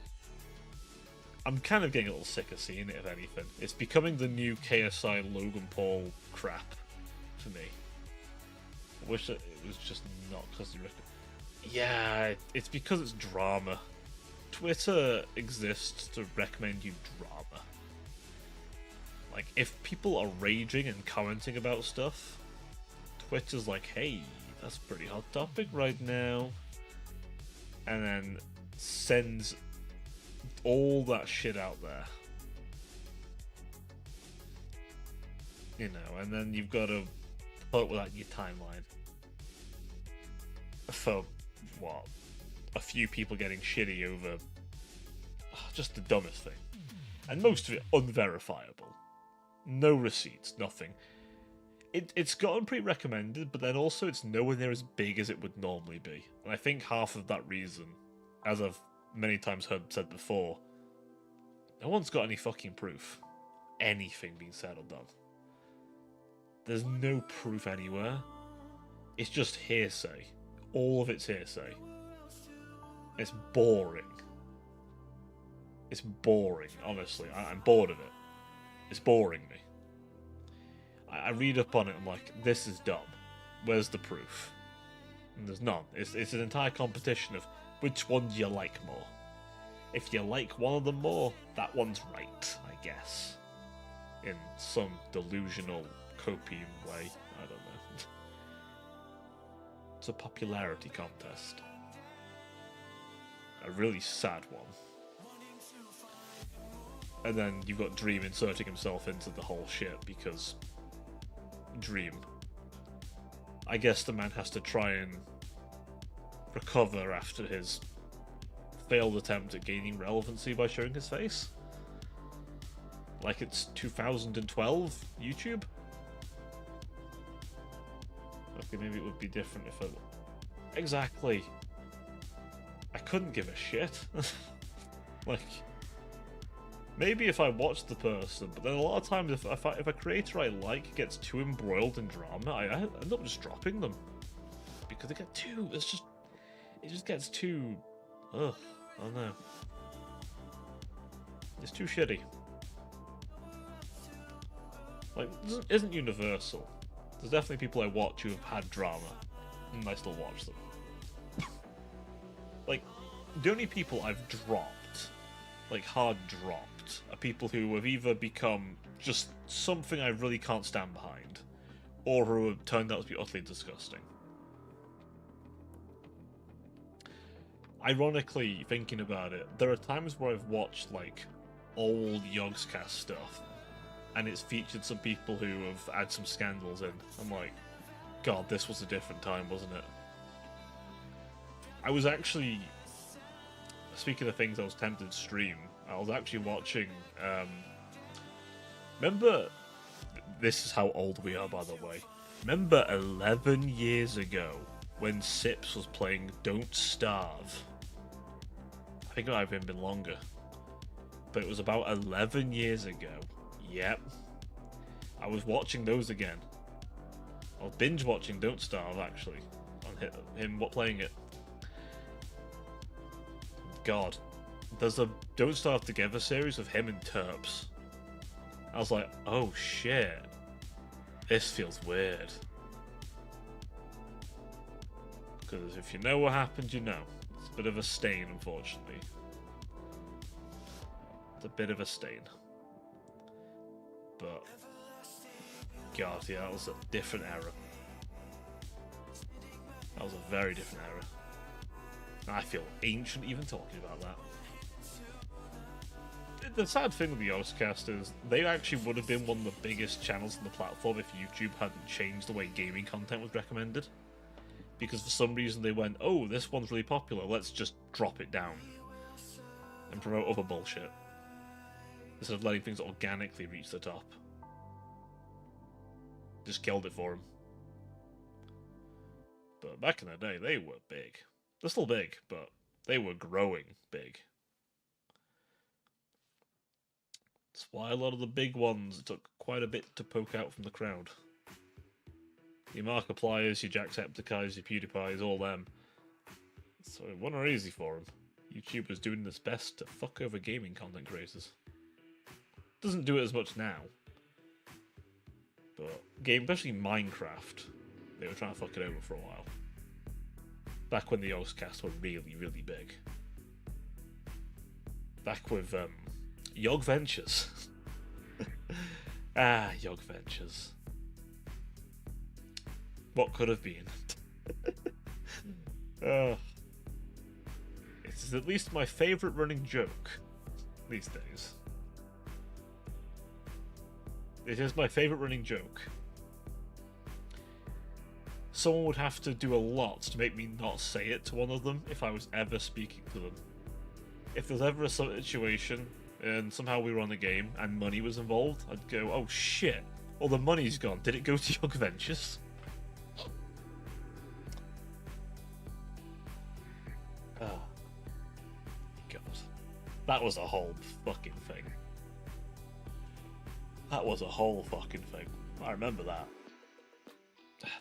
I'm kind of getting a little sick of seeing it, if anything. It's becoming the new KSI Logan Paul crap for me. I wish that it was just not because of... Yeah, it's because it's drama. Twitter exists to recommend you drama. Like, if people are raging and commenting about stuff, Twitter's like, hey, that's a pretty hot topic right now. And then sends all that shit out there. You know, and then you've got to put that in your timeline. For, what? A few people getting shitty over just the dumbest thing. And most of it unverifiable. No receipts, nothing. It's gotten pretty recommended, but then also it's nowhere near as big as it would normally be. And I think half of that reason, as I've many times said before, no one's got any fucking proof. Anything being said or done. There's no proof anywhere. It's just hearsay. All of it's hearsay. It's boring. It's boring, honestly. I'm bored of it. It's boring me. I read up on it, I'm like, this is dumb. Where's the proof? And there's none. It's an entire competition of which one do you like more. If you like one of them more, that one's right, I guess. In some delusional, copium way. I don't know. It's a popularity contest. A really sad one. And then you've got Dream inserting himself into the whole shit because Dream. I guess the man has to try and recover after his failed attempt at gaining relevancy by showing his face. Like it's 2012 YouTube? Okay, maybe it would be different if I... Exactly. I couldn't give a shit. Like... Maybe if I watch the person, but then a lot of times if a creator I like gets too embroiled in drama, I end up just dropping them. Because they get too... It just gets too... Ugh, I don't know. It's too shitty. Like, it isn't universal. There's definitely people I watch who have had drama, and I still watch them. Like, the only people I've dropped, like hard dropped, are people who have either become just something I really can't stand behind, or who have turned out to be utterly disgusting. Ironically, thinking about it, there are times where I've watched, like, old Yogscast stuff, and it's featured some people who have had some scandals in. I'm like, God, this was a different time, wasn't it? I was actually, speaking of things I was tempted to stream, I was actually watching, remember, this is how old we are, by the way. Remember 11 years ago when Sips was playing Don't Starve? I think it might have even been longer. But it was about 11 years ago. Yep. I was watching those again. I was binge watching Don't Starve, actually. On him playing it. God. There's a Don't Starve Together series of him and Terps. I was like, oh shit. This feels weird. Because if you know what happened, you know. It's a bit of a stain, unfortunately. It's a bit of a stain. But, God, yeah, that was a different era. That was a very different era. And I feel ancient even talking about that. The sad thing with the Yogscast is they actually would have been one of the biggest channels on the platform if YouTube hadn't changed the way gaming content was recommended. Because for some reason they went, oh, this one's really popular, let's just drop it down. And promote other bullshit. Instead of letting things organically reach the top. Just killed it for them. But back in the day, they were big. They're still big, but they were growing big. That's why a lot of the big ones took quite a bit to poke out from the crowd. Your Markipliers, your Jacksepticeyes, your PewDiePies, all them. So it wasn't easy for them. YouTube was doing its best to fuck over gaming content creators. Doesn't do it as much now. But especially Minecraft, they were trying to fuck it over for a while. Back when the Yogscast were really, really big. Back with Yog Ventures. Ah, Yog Ventures. What could have been? It is at least my favourite running joke these days. It is my favourite running joke. Someone would have to do a lot to make me not say it to one of them if I was ever speaking to them. If there's ever a situation and somehow we were on a game and money was involved, I'd go, oh shit, all the money's gone. Did it go to Yog Ventures? Oh, God. That was a whole fucking thing. That was a whole fucking thing. I remember that.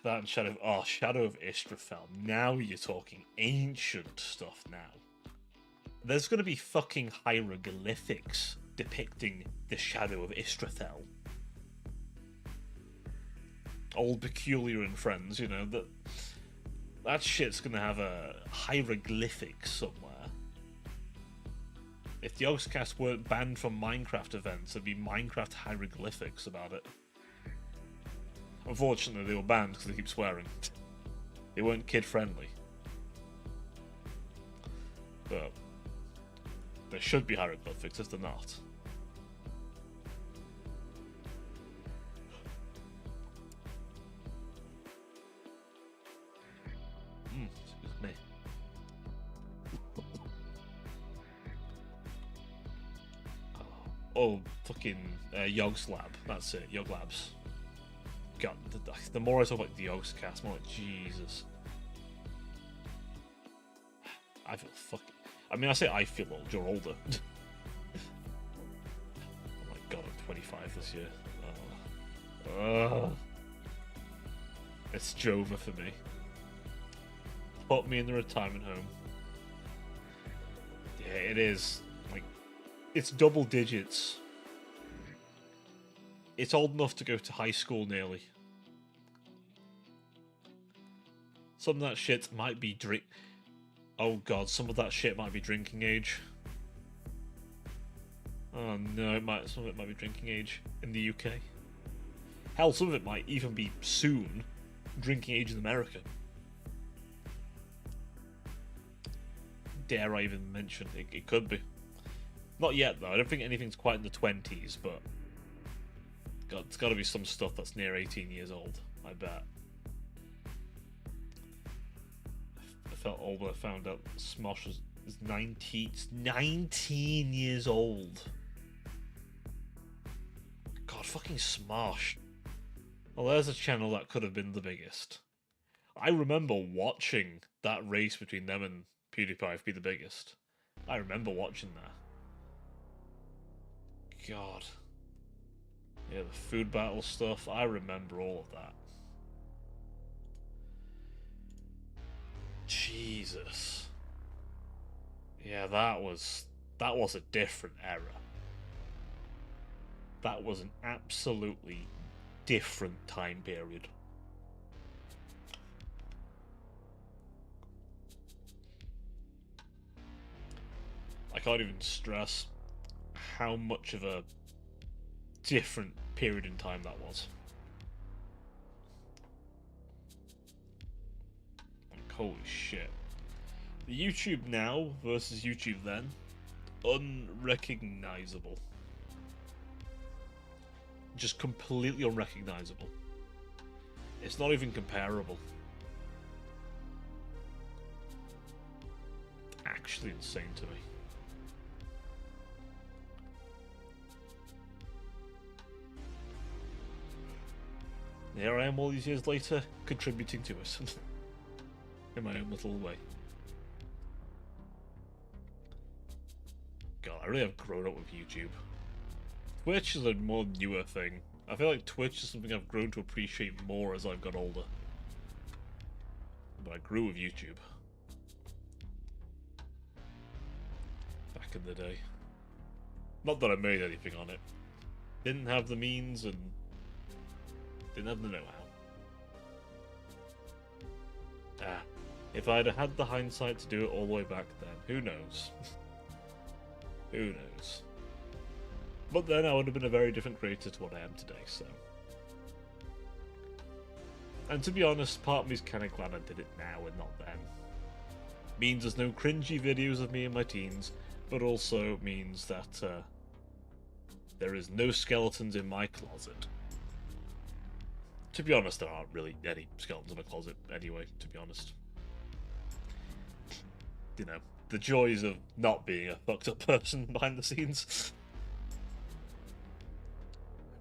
That and Shadow of Istrafel. Now you're talking ancient stuff now. There's going to be fucking hieroglyphics depicting the Shadow of Istrafel. Old Peculiar and friends, you know, that shit's going to have a hieroglyphic somewhere. If the Yogscast weren't banned from Minecraft events, there'd be Minecraft hieroglyphics about it. Unfortunately, they were banned because they keep swearing. They weren't kid-friendly. But there should be hieroglyphics if they're not. Excuse me. Oh, fucking Yogs Lab. That's it, Yog Labs. God, the more I talk about the Yogscast, more like, Jesus. I feel fucking... I mean, I say I feel old, you're older. Oh my god, I'm 25 this year. It's Jova for me. Put me in the retirement home. Yeah, it is. Like, it's double digits. It's old enough to go to high school nearly. Some of that shit might be Oh god, some of that shit might be drinking age. Oh no, some of it might be drinking age in the UK. Hell, some of it might even be soon drinking age in America. Dare I even mention it? It could be. Not yet though. I don't think anything's quite in the 20s, but God, it's got to be some stuff that's near 18 years old. I bet. I felt old when I found out Smosh is 19 years old. God, fucking Smosh. Well, there's a channel that could have been the biggest. I remember watching that race between them and PewDiePie be the biggest. I remember watching that. God. Yeah, the food battle stuff, I remember all of that. Jesus. Yeah, that was a different era. That was an absolutely different time period. I can't even stress how much of a different period in time that was. Like, holy shit. The YouTube now versus YouTube then, unrecognizable. Just completely unrecognizable. It's not even comparable. Actually insane to me. Here I am all these years later, contributing to it. In my own little way. God, I really have grown up with YouTube. Twitch is a more newer thing. I feel like Twitch is something I've grown to appreciate more as I've got older. But I grew with YouTube. Back in the day. Not that I made anything on it. Didn't have the means and didn't have the know-how. If I'd have had the hindsight to do it all the way back then, who knows? Who knows? But then I would have been a very different creator to what I am today, so... And to be honest, part of me's kind of glad I did it now and not then. Means there's no cringy videos of me in my teens, but also means that there is no skeletons in my closet. To be honest, there aren't really any skeletons in my closet anyway, to be honest. You know, the joys of not being a fucked up person behind the scenes.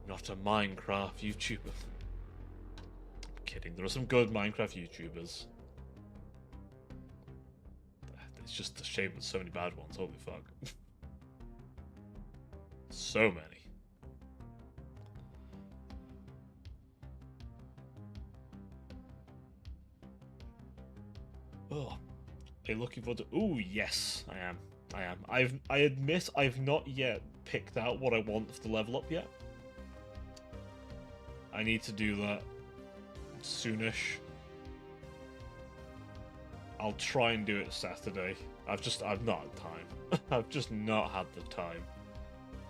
Not a Minecraft YouTuber. I'm kidding, there are some good Minecraft YouTubers. It's just a shame there's so many bad ones, holy fuck. So many. Oh, are you looking forward to... Ooh, yes, I am. I admit I've not yet picked out what I want for the level up yet. I need to do that soonish. I'll try and do it Saturday. I've not had time. I've just not had the time.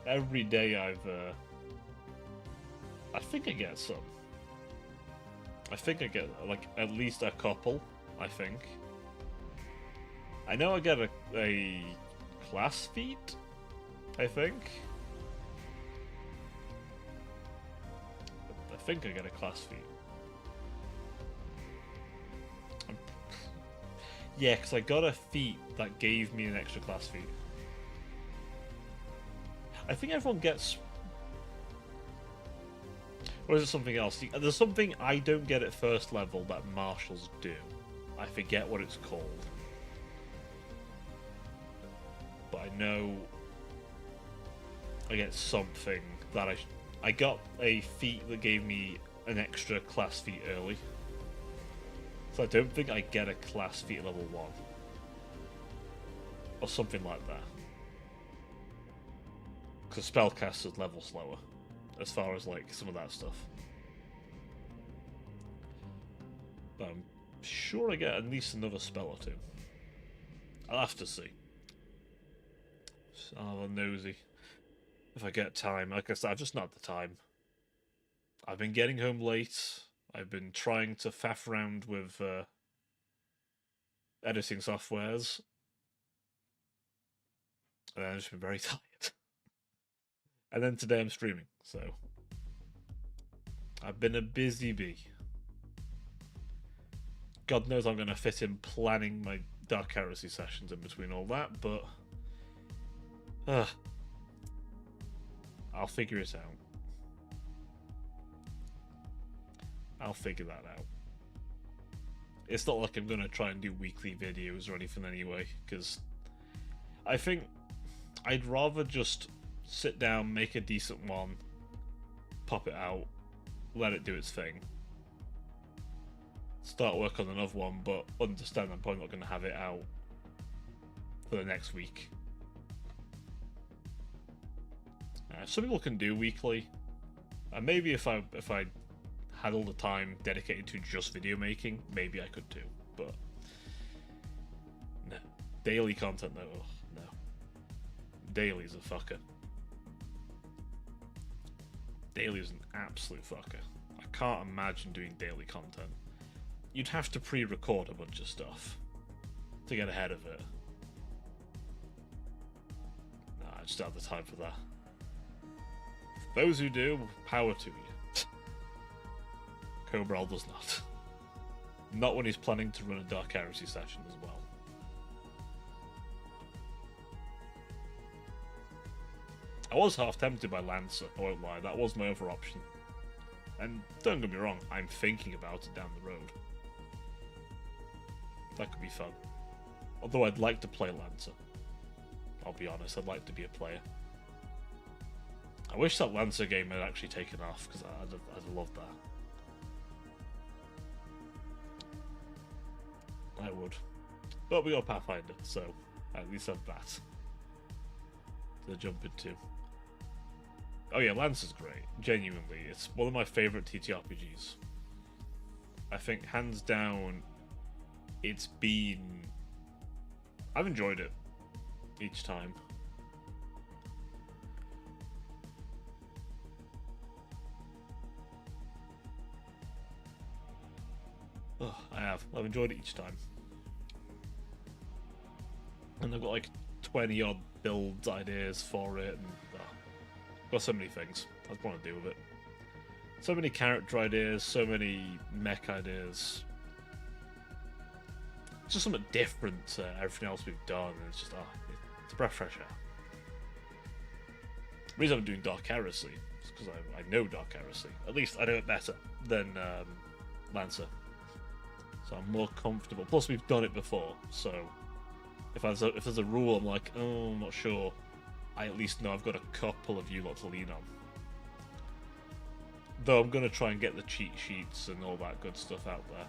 Every day I think I get some. I think I get, like, at least a couple, I think. I know I get a class feat, I think. I think I get a class feat. Yeah, because I got a feat that gave me an extra class feat. I think everyone gets... Or is it something else? There's something I don't get at first level that marshals do. I forget what it's called. But I know I get something that I got a feat that gave me an extra class feat early. So I don't think I get a class feat at level 1. Or something like that. Because spellcasters level slower. As far as, like, some of that stuff. But I'm sure I get at least another spell or two. I'll have to see. I'll have a nosy. If I get time. Like I said, I've just not the time. I've been getting home late. I've been trying to faff around with editing softwares. And I've just been very tired. And then today I'm streaming, so... I've been a busy bee. God knows I'm going to fit in planning my Dark Heresy sessions in between all that, but... I'll figure it out. I'll figure that out. It's not like I'm going to try and do weekly videos or anything anyway, because I think I'd rather just sit down, make a decent one, pop it out, let it do its thing. Start work on another one, but understand I'm probably not going to have it out for the next week. Some people can do weekly, and maybe if I had all the time dedicated to just video making, maybe I could too. But no, daily content though, oh, no. Daily's a fucker. Daily is an absolute fucker. I can't imagine doing daily content. You'd have to pre-record a bunch of stuff to get ahead of it. Nah, I just don't have the time for that. For those who do, power to you. Cobral does not. Not when he's planning to run a Dark Heresy session as well. I was half tempted by Lancer, I won't lie, that was my other option. And don't get me wrong, I'm thinking about it down the road. That could be fun. Although I'd like to play Lancer. I'll be honest, I'd like to be a player. I wish that Lancer game had actually taken off, because I'd love that. I would. But we got Pathfinder, so at least have that to jump into. Oh yeah, Lancer's great. Genuinely, it's one of my favourite TTRPGs. I think, hands down, it's been... I've enjoyed it each time. Oh, I have. I've enjoyed it each time. And I've got like 20 odd build ideas for it, and I've got so many things I want to do with it. So many character ideas, so many mech ideas. It's just something different to everything else we've done, and it's just, it's a breath of fresh air. The reason I'm doing Dark Heresy is because I know Dark Heresy. At least I know it better than Lancer. So I'm more comfortable. Plus, we've done it before, so if there's a rule I'm like, oh, I'm not sure, I at least know I've got a couple of you lot to lean on. Though I'm going to try and get the cheat sheets and all that good stuff out there.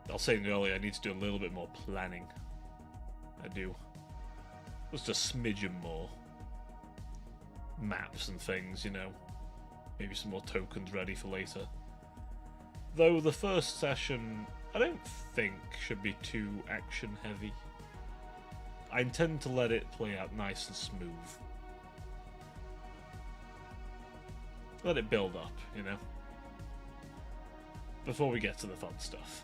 I was saying earlier, I need to do a little bit more planning. I do. Just a smidgen more. Maps and things, you know. Maybe some more tokens ready for later. Though the first session, I don't think should be too action heavy. I intend to let it play out nice and smooth. Let it build up, you know. Before we get to the fun stuff.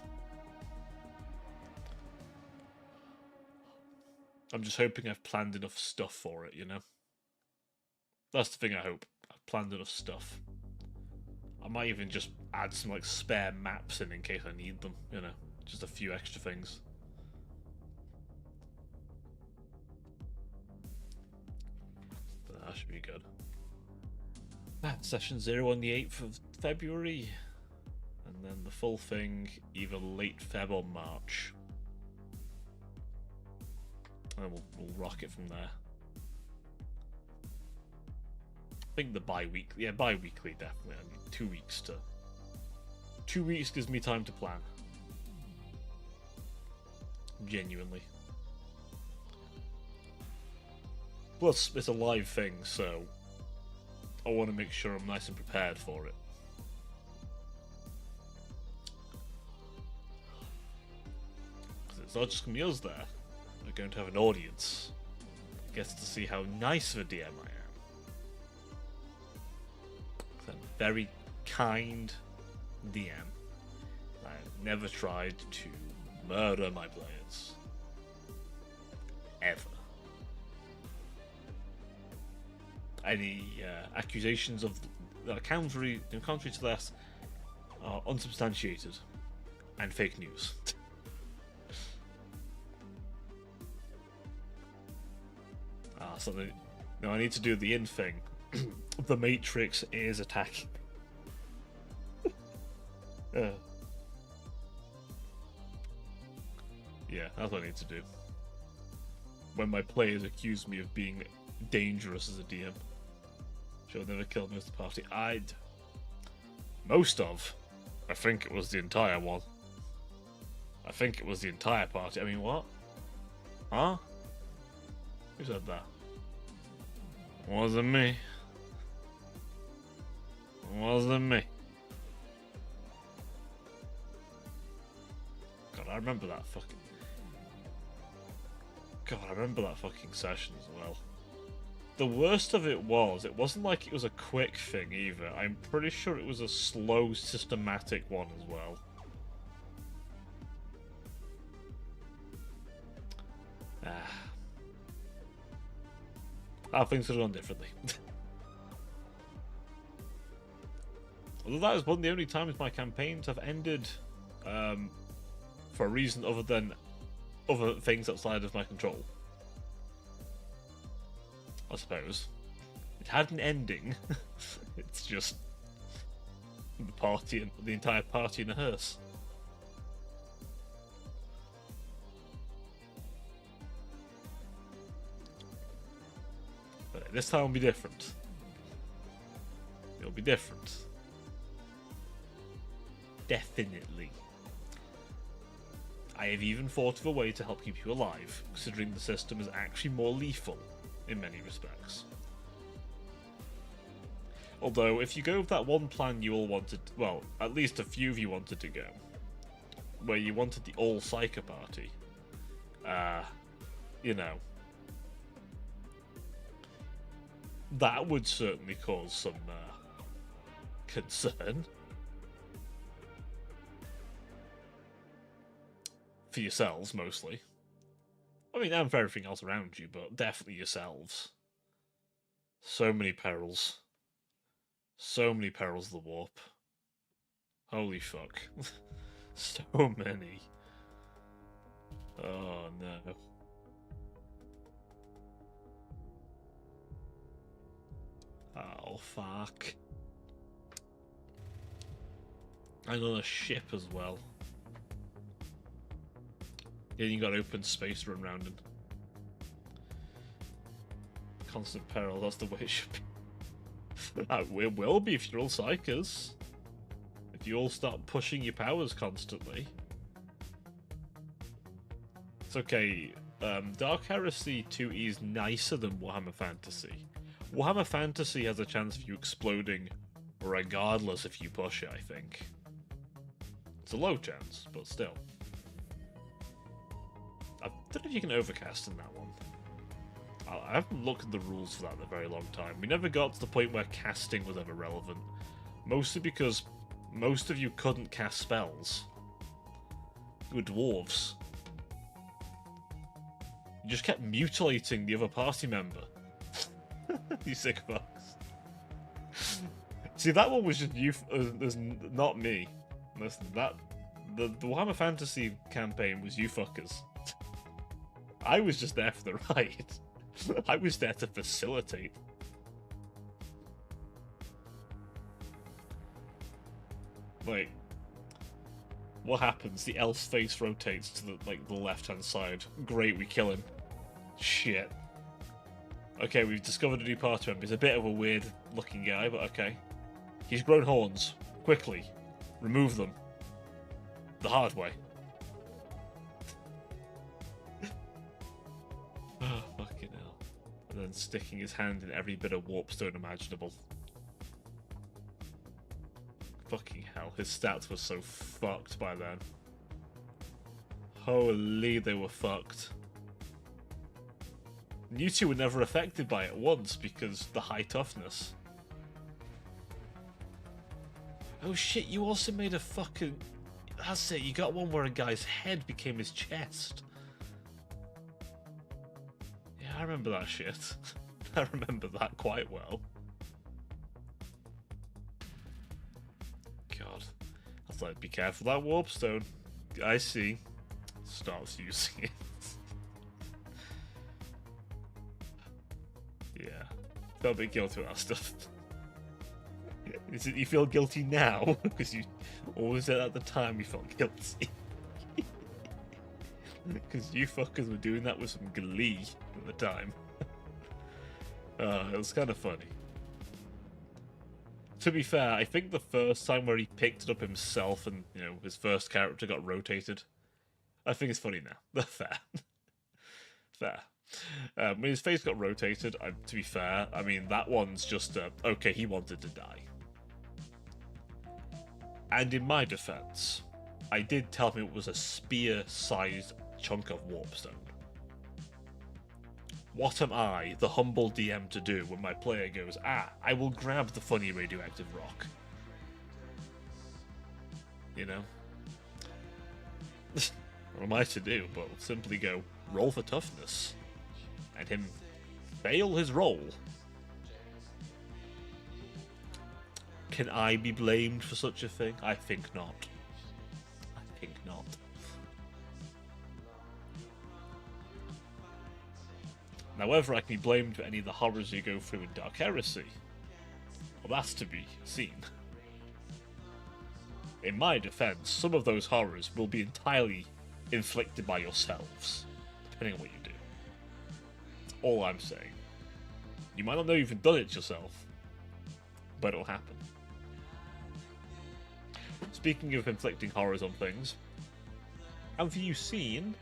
I'm just hoping I've planned enough stuff for it, you know? That's the thing I hope. I've planned enough stuff. I might even just add some, like, spare maps in case I need them, you know? Just a few extra things. But that should be good. Session 0 on the 8th of February. And then the full thing either late Feb or March. And we'll rock it from there. I think the bi-weekly, yeah, bi-weekly definitely. I need 2 weeks to. 2 weeks gives me time to plan. Genuinely. Plus, it's a live thing, so I want to make sure I'm nice and prepared for it. Because it's not just going to be us there. We're going to have an audience. Gets to see how nice of a DM I am. I'm a very kind DM. I've never tried to murder my players. Ever. Any accusations of contrary to that are unsubstantiated and fake news. Something. No, I need to do the in thing. The Matrix is attacking. Yeah, that's what I need to do. When my players accuse me of being dangerous as a DM. Sure, never killed most of the party. Most of? I think it was the entire one. I think it was the entire party. I mean, what? Huh? Who said that? Wasn't me. Wasn't me. God, I remember that fucking... God, I remember that fucking session as well. The worst of it wasn't like it was a quick thing either. I'm pretty sure it was a slow, systematic one as well. How things could have done differently. Although that is one of the only times my campaigns have ended for a reason other than other things outside of my control. I suppose. It had an ending. It's just the party and the entire party in a hearse. But this time will be different. It'll be different. Definitely. I have even thought of a way to help keep you alive, considering the system is actually more lethal in many respects. Although, if you go with that one plan you all wanted, well, at least a few of you wanted to go, where you wanted the all-Psyker party, you know, that would certainly cause some concern. For yourselves, mostly. I mean, and for everything else around you, but definitely yourselves. So many perils. So many perils of the warp. Holy fuck. So many. Oh no. Oh fuck. And on a ship as well. Yeah, you got open space to run around in. Constant peril, that's the way it should be. It will be if you're all psychers. If you all start pushing your powers constantly. It's okay. Dark Heresy 2E is nicer than Warhammer Fantasy. Warhammer Fantasy has a chance of you exploding regardless if you push it, I think. It's a low chance, but still. I don't know if you can overcast in that one. I haven't looked at the rules for that in a very long time. We never got to the point where casting was ever relevant. Mostly because most of you couldn't cast spells. You were dwarves. You just kept mutilating the other party member. You sick fucks. See, that one was just you. Not me. The Warhammer Fantasy campaign was you fuckers. I was just there for the ride. I was there to facilitate. Like, what happens? The elf's face rotates to the left-hand side. Great, we kill him. Shit. Okay, we've discovered a new party member. He's a bit of a weird-looking guy, but okay. He's grown horns. Quickly. Remove them. The hard way. Oh, fucking hell. And then sticking his hand in every bit of warpstone imaginable. Fucking hell, his stats were so fucked by then. Holy, they were fucked. You two were never affected by it once because the high toughness. Oh shit, you also made a fucking... That's it, you got one where a guy's head became his chest. Yeah, I remember that shit. I remember that quite well. God. I was like, be careful that warpstone. I see. Starts using it. Yeah. Felt a bit guilty about that stuff. Is it you feel guilty now? Because you always said at the time you felt guilty. Because you fuckers were doing that with some glee at the time. It was kind of funny. To be fair, I think the first time where he picked it up himself and, you know, his first character got rotated, I think it's funny now. Fair. Fair. When his face got rotated, to be fair, I mean, that one's just, okay, he wanted to die. And in my defense, I did tell him it was a spear-sized chunk of warpstone. What am I, the humble DM, to do when my player goes, I will grab the funny radioactive rock? You know? What am I to do but simply go, roll for toughness, and him fail his roll? Can I be blamed for such a thing? I think not. I think not. Now, whether I can be blamed for any of the horrors you go through in Dark Heresy, well, that's to be seen. In my defense, some of those horrors will be entirely inflicted by yourselves, depending on what you do. That's all I'm saying. You might not know you've done it yourself, but it'll happen. Speaking of inflicting horrors on things, have you seen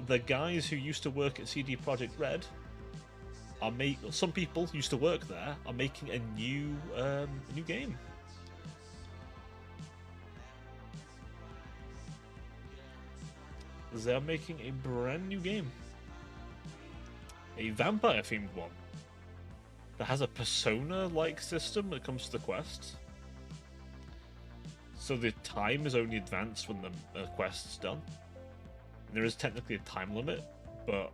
the guys who used to work at CD Projekt Red are some people used to work there are making a new game. They're making a brand new game. A vampire themed one. That has a Persona-like system when it comes to the quests. So the time is only advanced when the quest's done. And there is technically a time limit, but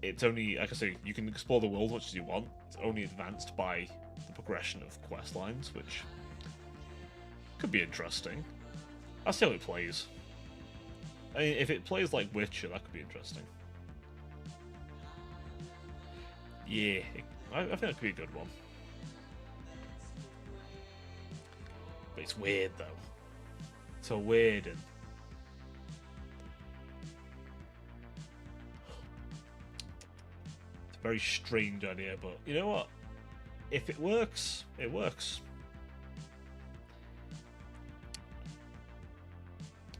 it's only, like I say, you can explore the world as much as you want. It's only advanced by the progression of quest lines, which could be interesting. I'll see how it plays. I mean, if it plays like Witcher, that could be interesting. Yeah, I think that could be a good one. But it's weird, though. It's so weird and... It's a very strange idea, but you know what? If it works, it works.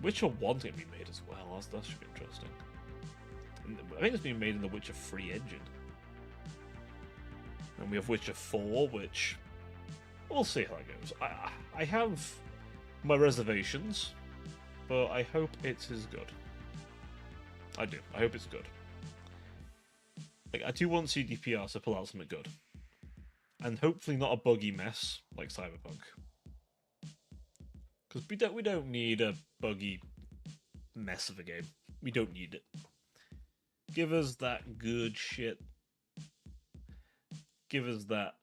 Witcher 1's going to be made as well. That should be interesting. And I think it's being made in the Witcher 3 engine. And we have Witcher 4, which... We'll see how it goes. I have my reservations, but I hope it is good. I do. I hope it's good. Like, I do want CDPR to pull out something good. And hopefully not a buggy mess like Cyberpunk. Because we don't need a buggy mess of a game. We don't need it. Give us that good shit. Give us that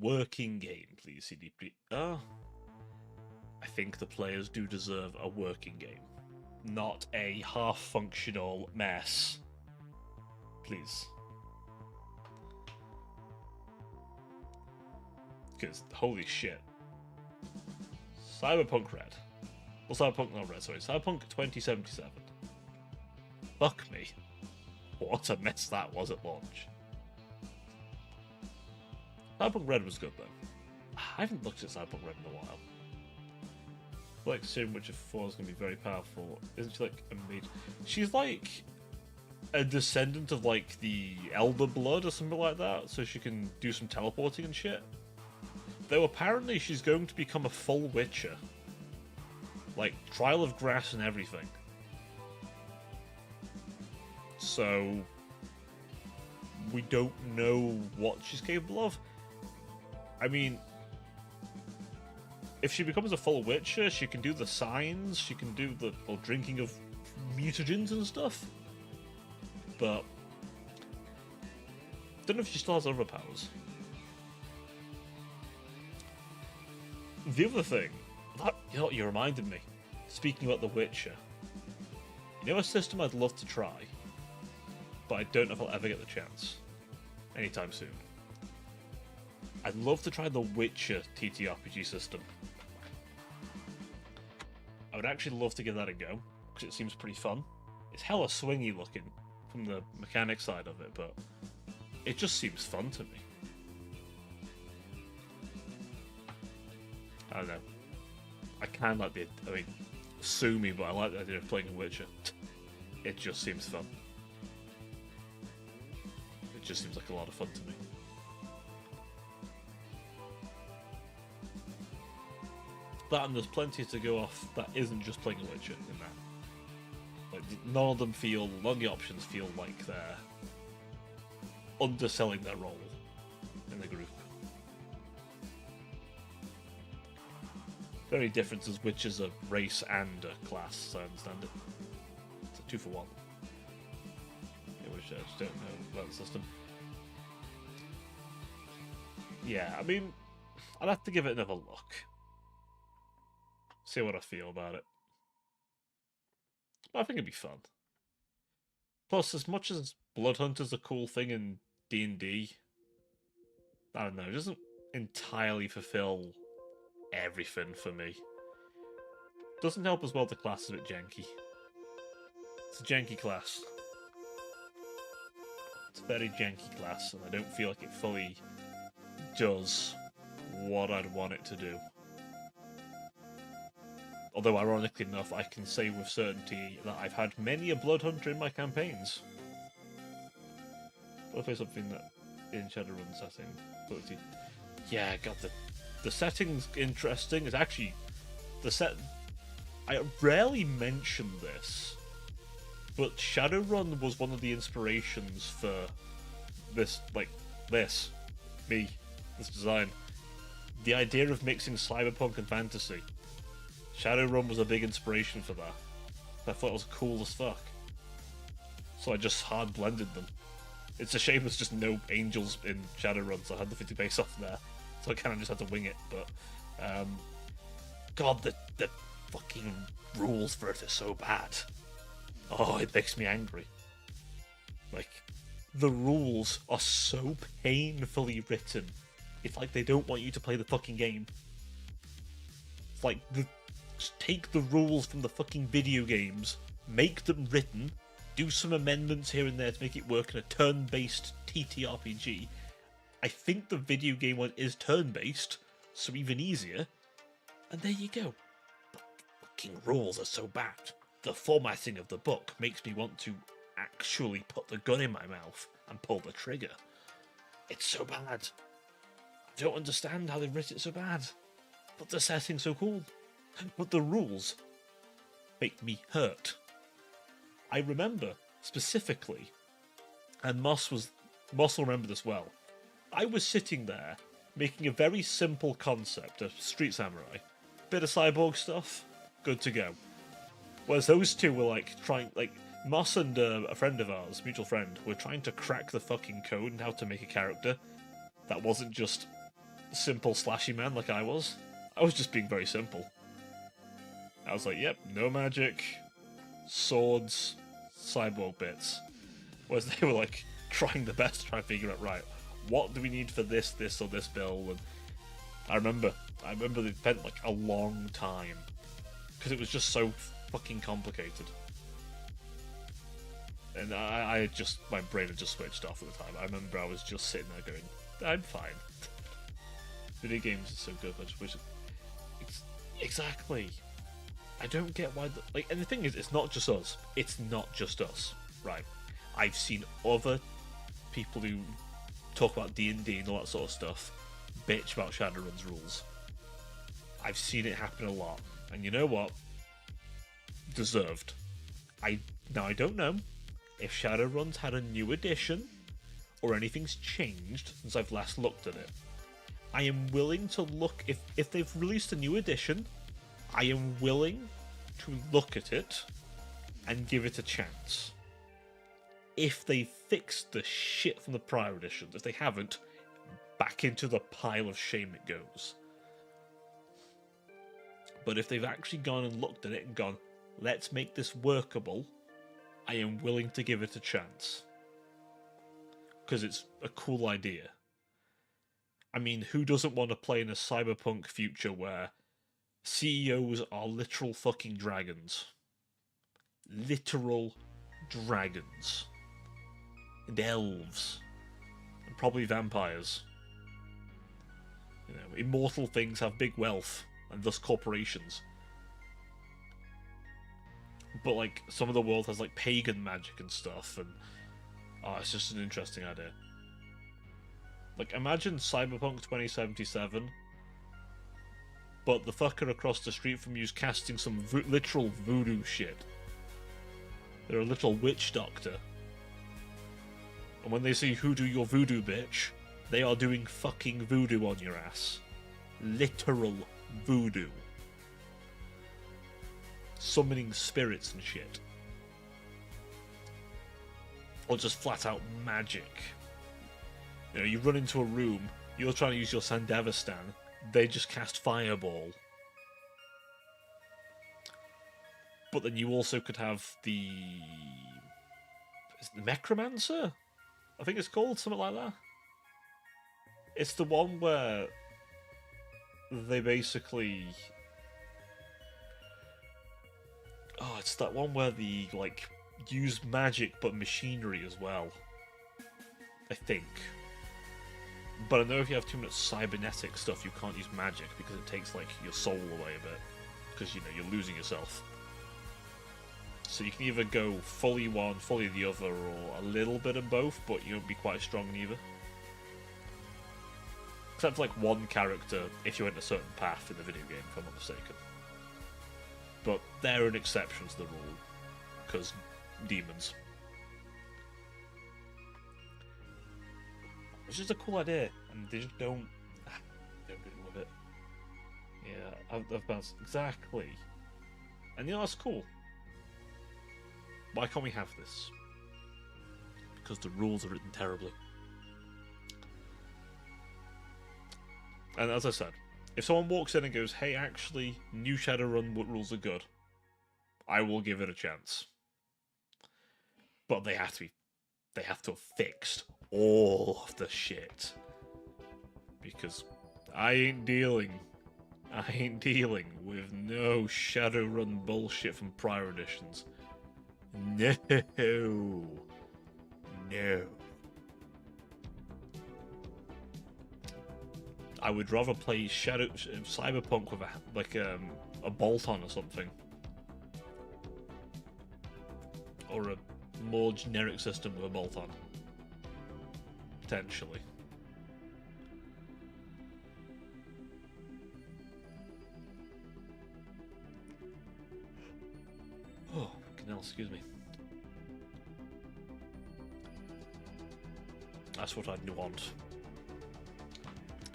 working game, please, CDP. I think the players do deserve a working game, not a half-functional mess. Please. Because, holy shit. Cyberpunk Red. Well, Cyberpunk not Red, sorry. Cyberpunk 2077. Fuck me. What a mess that was at launch. Cyberpunk Red was good, though. I haven't looked at Cyberpunk Red in a while. Like, Sim Witcher 4 is going to be very powerful. Isn't she, like, a maid? She's, like, a descendant of, like, the Elder Blood or something like that, so she can do some teleporting and shit. Though apparently she's going to become a full Witcher. Like, Trial of Grass and everything. So... we don't know what she's capable of. I mean... if she becomes a full Witcher, she can do the signs, she can do the drinking of mutagens and stuff. But... don't know if she still has other powers. The other thing, you know what, you reminded me. Speaking about The Witcher, you know a system I'd love to try, but I don't know if I'll ever get the chance anytime soon. I'd love to try the Witcher TTRPG system. I would actually love to give that a go, because it seems pretty fun. It's hella swingy looking from the mechanic side of it, but it just seems fun to me. I don't know. I kind of like the... I mean, sue me, but I like the idea of playing a Witcher. It just seems fun. It just seems like a lot of fun to me. That, and there's plenty to go off that isn't just playing a Witcher in that. Like, none of them feel... none of the options feel like they're underselling their role in the group. The only difference is which is a race and a class, so I understand it. It's a 2 for 1. Which I just don't know about the system. Yeah, I mean, I'd have to give it another look. See what I feel about it. But I think it'd be fun. Plus, as much as Bloodhunter's a cool thing in D&D, I don't know, it doesn't entirely fulfill everything for me. Doesn't help as well the class is a bit janky. It's a janky class. It's a very janky class, and I don't feel like it fully does what I'd want it to do. Although, ironically enough, I can say with certainty that I've had many a Bloodhunter in my campaigns. I'll play something that in Shadowrun setting. Yeah, God, the setting's interesting. It's actually I rarely mention this, but Shadowrun was one of the inspirations for this design. The idea of mixing cyberpunk and fantasy. Shadowrun was a big inspiration for that. I thought it was cool as fuck. So I just hard blended them. It's a shame there's just no angels in Shadowrun, so I had nothing to base off there. So I kind of just had to wing it, but... God, the fucking rules for it are so bad. Oh, it makes me angry. Like, the rules are so painfully written. It's like they don't want you to play the fucking game. It's like, just take the rules from the fucking video games, make them written, do some amendments here and there to make it work in a turn-based TTRPG. I think the video game one is turn-based, so even easier. And there you go. But the fucking rules are so bad. The formatting of the book makes me want to actually put the gun in my mouth and pull the trigger. It's so bad. I don't understand how they've written it so bad. But the setting's so cool. But the rules make me hurt. I remember specifically, and Moss will remember this well. I was sitting there making a very simple concept of Street Samurai. Bit of cyborg stuff, good to go. Whereas those two were like trying, like Moss and a friend of ours, mutual friend, were trying to crack the fucking code and how to make a character that wasn't just simple slashy man like I was. I was just being very simple. I was like, yep, no magic, swords, cyborg bits. Whereas they were like trying the best to try and figure out, right, what do we need for this, or this build? And I remember they spent like a long time because it was just so fucking complicated. And my brain had just switched off at the time. I remember I was just sitting there going, I'm fine. Video games are so good, I just wish exactly. I don't get why, and the thing is, it's not just us. It's not just us, right? I've seen other people who talk about D&D and all that sort of stuff bitch about Shadowrun's rules. I've seen it happen a lot, and you know what? Deserved. I don't know if Shadowrun's had a new edition or anything's changed since I've last looked at it. I am willing to look, if they've released a new edition, I am willing to look at it and give it a chance. If they fixed the shit from the prior editions, if they haven't, back into the pile of shame it goes. But if they've actually gone and looked at it and gone, let's make this workable, I am willing to give it a chance. Because it's a cool idea. I mean, who doesn't want to play in a cyberpunk future where CEOs are literal fucking dragons? Literal dragons. And elves. And probably vampires. You know, immortal things have big wealth, and thus corporations. But, like, some of the world has, like, pagan magic and stuff, and... oh, it's just an interesting idea. Like, imagine Cyberpunk 2077, but the fucker across the street from you's casting some literal voodoo shit. They're a little witch doctor. And when they say, who do your voodoo, bitch? They are doing fucking voodoo on your ass. Literal voodoo. Summoning spirits and shit. Or just flat out magic. You know, you run into a room, you're trying to use your Sandevistan, they just cast Fireball. But then you also could have the... is it the Necromancer? I think it's called, something like that. It's the one where they basically... oh, it's that one where they, like, use magic but machinery as well. I think. But I know if you have too much cybernetic stuff, you can't use magic because it takes, like, your soul away a bit. Because, you know, you're losing yourself. So you can either go fully one, fully the other, or a little bit of both, but you won't be quite strong in either. Except for, like, one character, if you went a certain path in the video game, if I'm not mistaken. But they're an exception to the rule, because demons. It's just a cool idea, and they just don't really love it. Yeah, I've bounced exactly. And you know, that's cool. Why can't we have this? Because the rules are written terribly. And as I said, if someone walks in and goes, hey, actually, new Shadowrun rules are good, I will give it a chance. But they have to have fixed all of the shit. Because I ain't dealing with no Shadowrun bullshit from prior editions. No. No. I would rather play Cyberpunk with a bolt-on or something. Or a more generic system with a bolt-on. Potentially. Oh, fucking hell, excuse me. That's what I'd want.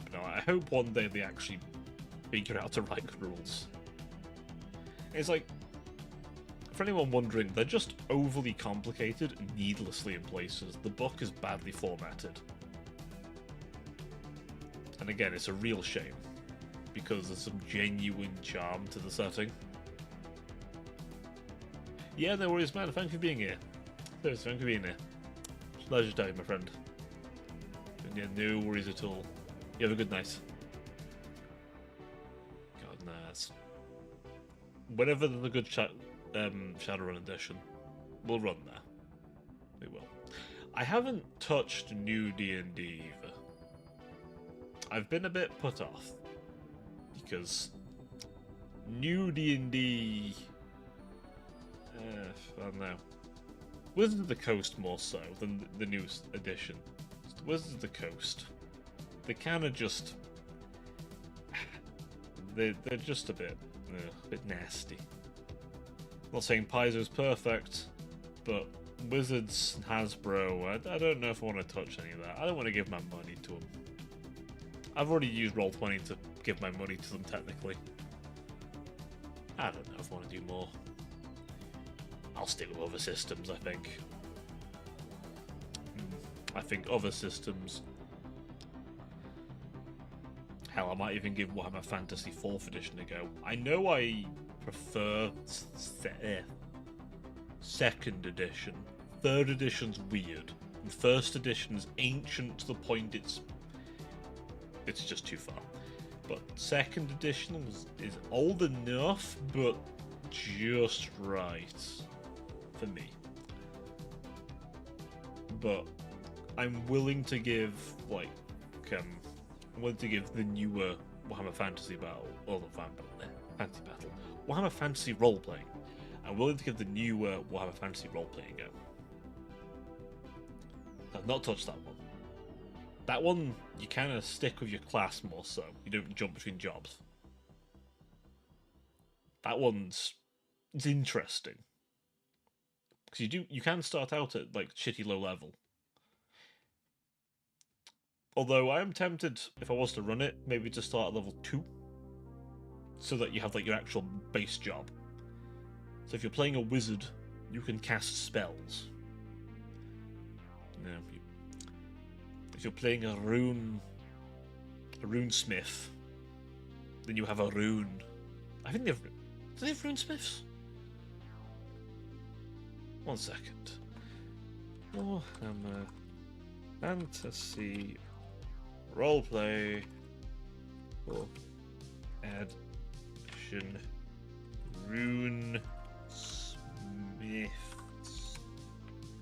You know, I hope one day they actually figure out to write good rules. It's like, for anyone wondering, they're just overly complicated needlessly in places. The book is badly formatted. And again, it's a real shame, because there's some genuine charm to the setting. Yeah, no worries, man. Thank you for being here. Thank you for being here. Pleasure to have you, my friend. And yeah, no worries at all. You have a good night. God, nah. Whenever there's a good Shadowrun edition, we'll run there. We will. I haven't touched new D&D either. I've been a bit put off because new D&D. I don't know. Wizards of the Coast more so than the newest edition. Wizards of the Coast. They kind of just. They're just a bit nasty. Not saying Paizo's perfect, but Wizards, Hasbro, I don't know if I want to touch any of that. I don't want to give my money to them. I've already used Roll20 to give my money to them, technically. I don't know if I want to do more. I'll stick with other systems, I think. I think other systems... Hell, I might even give Warhammer Fantasy 4th Edition a go. I know I prefer 2nd edition. 3rd edition's weird. And 1st edition's ancient to the point it's just too far. But 2nd edition is old enough, but just right for me. But I'm willing to give I'm willing to give the newer Warhammer Fantasy Battle, or the Fantasy Battle, Warhammer Fantasy Roleplaying. I'm willing to give the newer Warhammer Fantasy Roleplaying a go. I've not touched that one. That one, you kind of stick with your class more so. You don't jump between jobs. That one's... it's interesting. Because you can start out at, like, shitty low level. Although I am tempted, if I was to run it, maybe to start at level 2. So that you have, like, your actual base job. So if you're playing a wizard, you can cast spells. If you're playing a runesmith, then you have a rune. I think do they have runesmiths? One second. Warhammer Fantasy Roleplay for Edition Rune Smiths.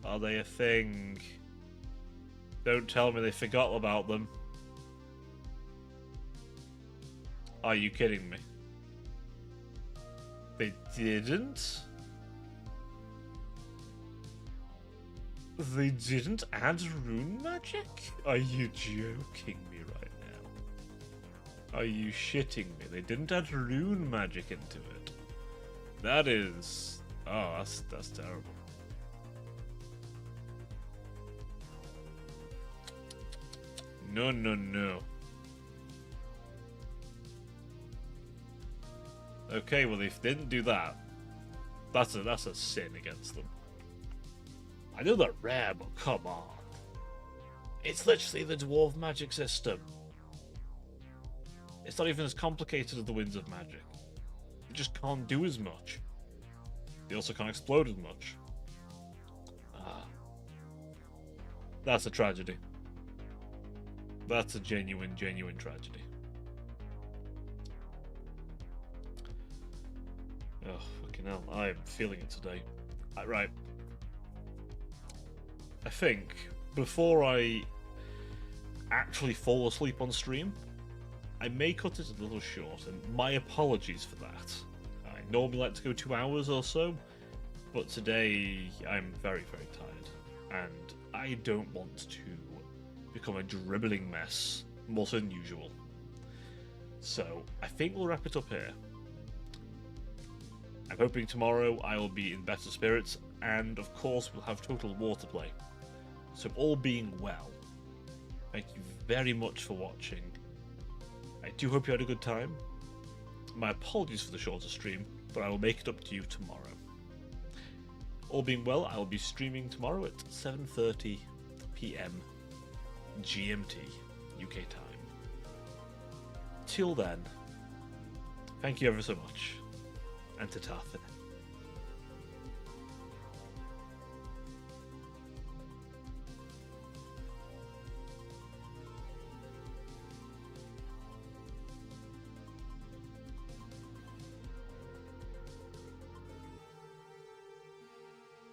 Are they a thing? Don't tell me they forgot about them. Are you kidding me? They didn't? They didn't add rune magic? Are you joking me right now? Are you shitting me? They didn't add rune magic into it. That is... oh, that's terrible. No, no, no. Okay, well, if they didn't do that, that's a sin against them. I know they're rare, but come on. It's literally the dwarf magic system. It's not even as complicated as the Winds of Magic. You just can't do as much. They also can't explode as much. That's a tragedy. That's a genuine tragedy. Oh, fucking hell. I am feeling it today. Right. I think before I actually fall asleep on stream, I may cut it a little short, and my apologies for that. I normally like to go 2 hours or so, but today I'm very tired, and I don't want to become a dribbling mess more so than usual. So I think we'll wrap it up here. I'm hoping tomorrow I will be in better spirits, and of course we'll have Total War to play. So all being well, thank you very much for watching. I do hope you had a good time. My apologies for the shorter stream, but I will make it up to you tomorrow. All being well, I will be streaming tomorrow at 7:30 PM GMT UK time. Till then, thank you ever so much, and ta-ta for now.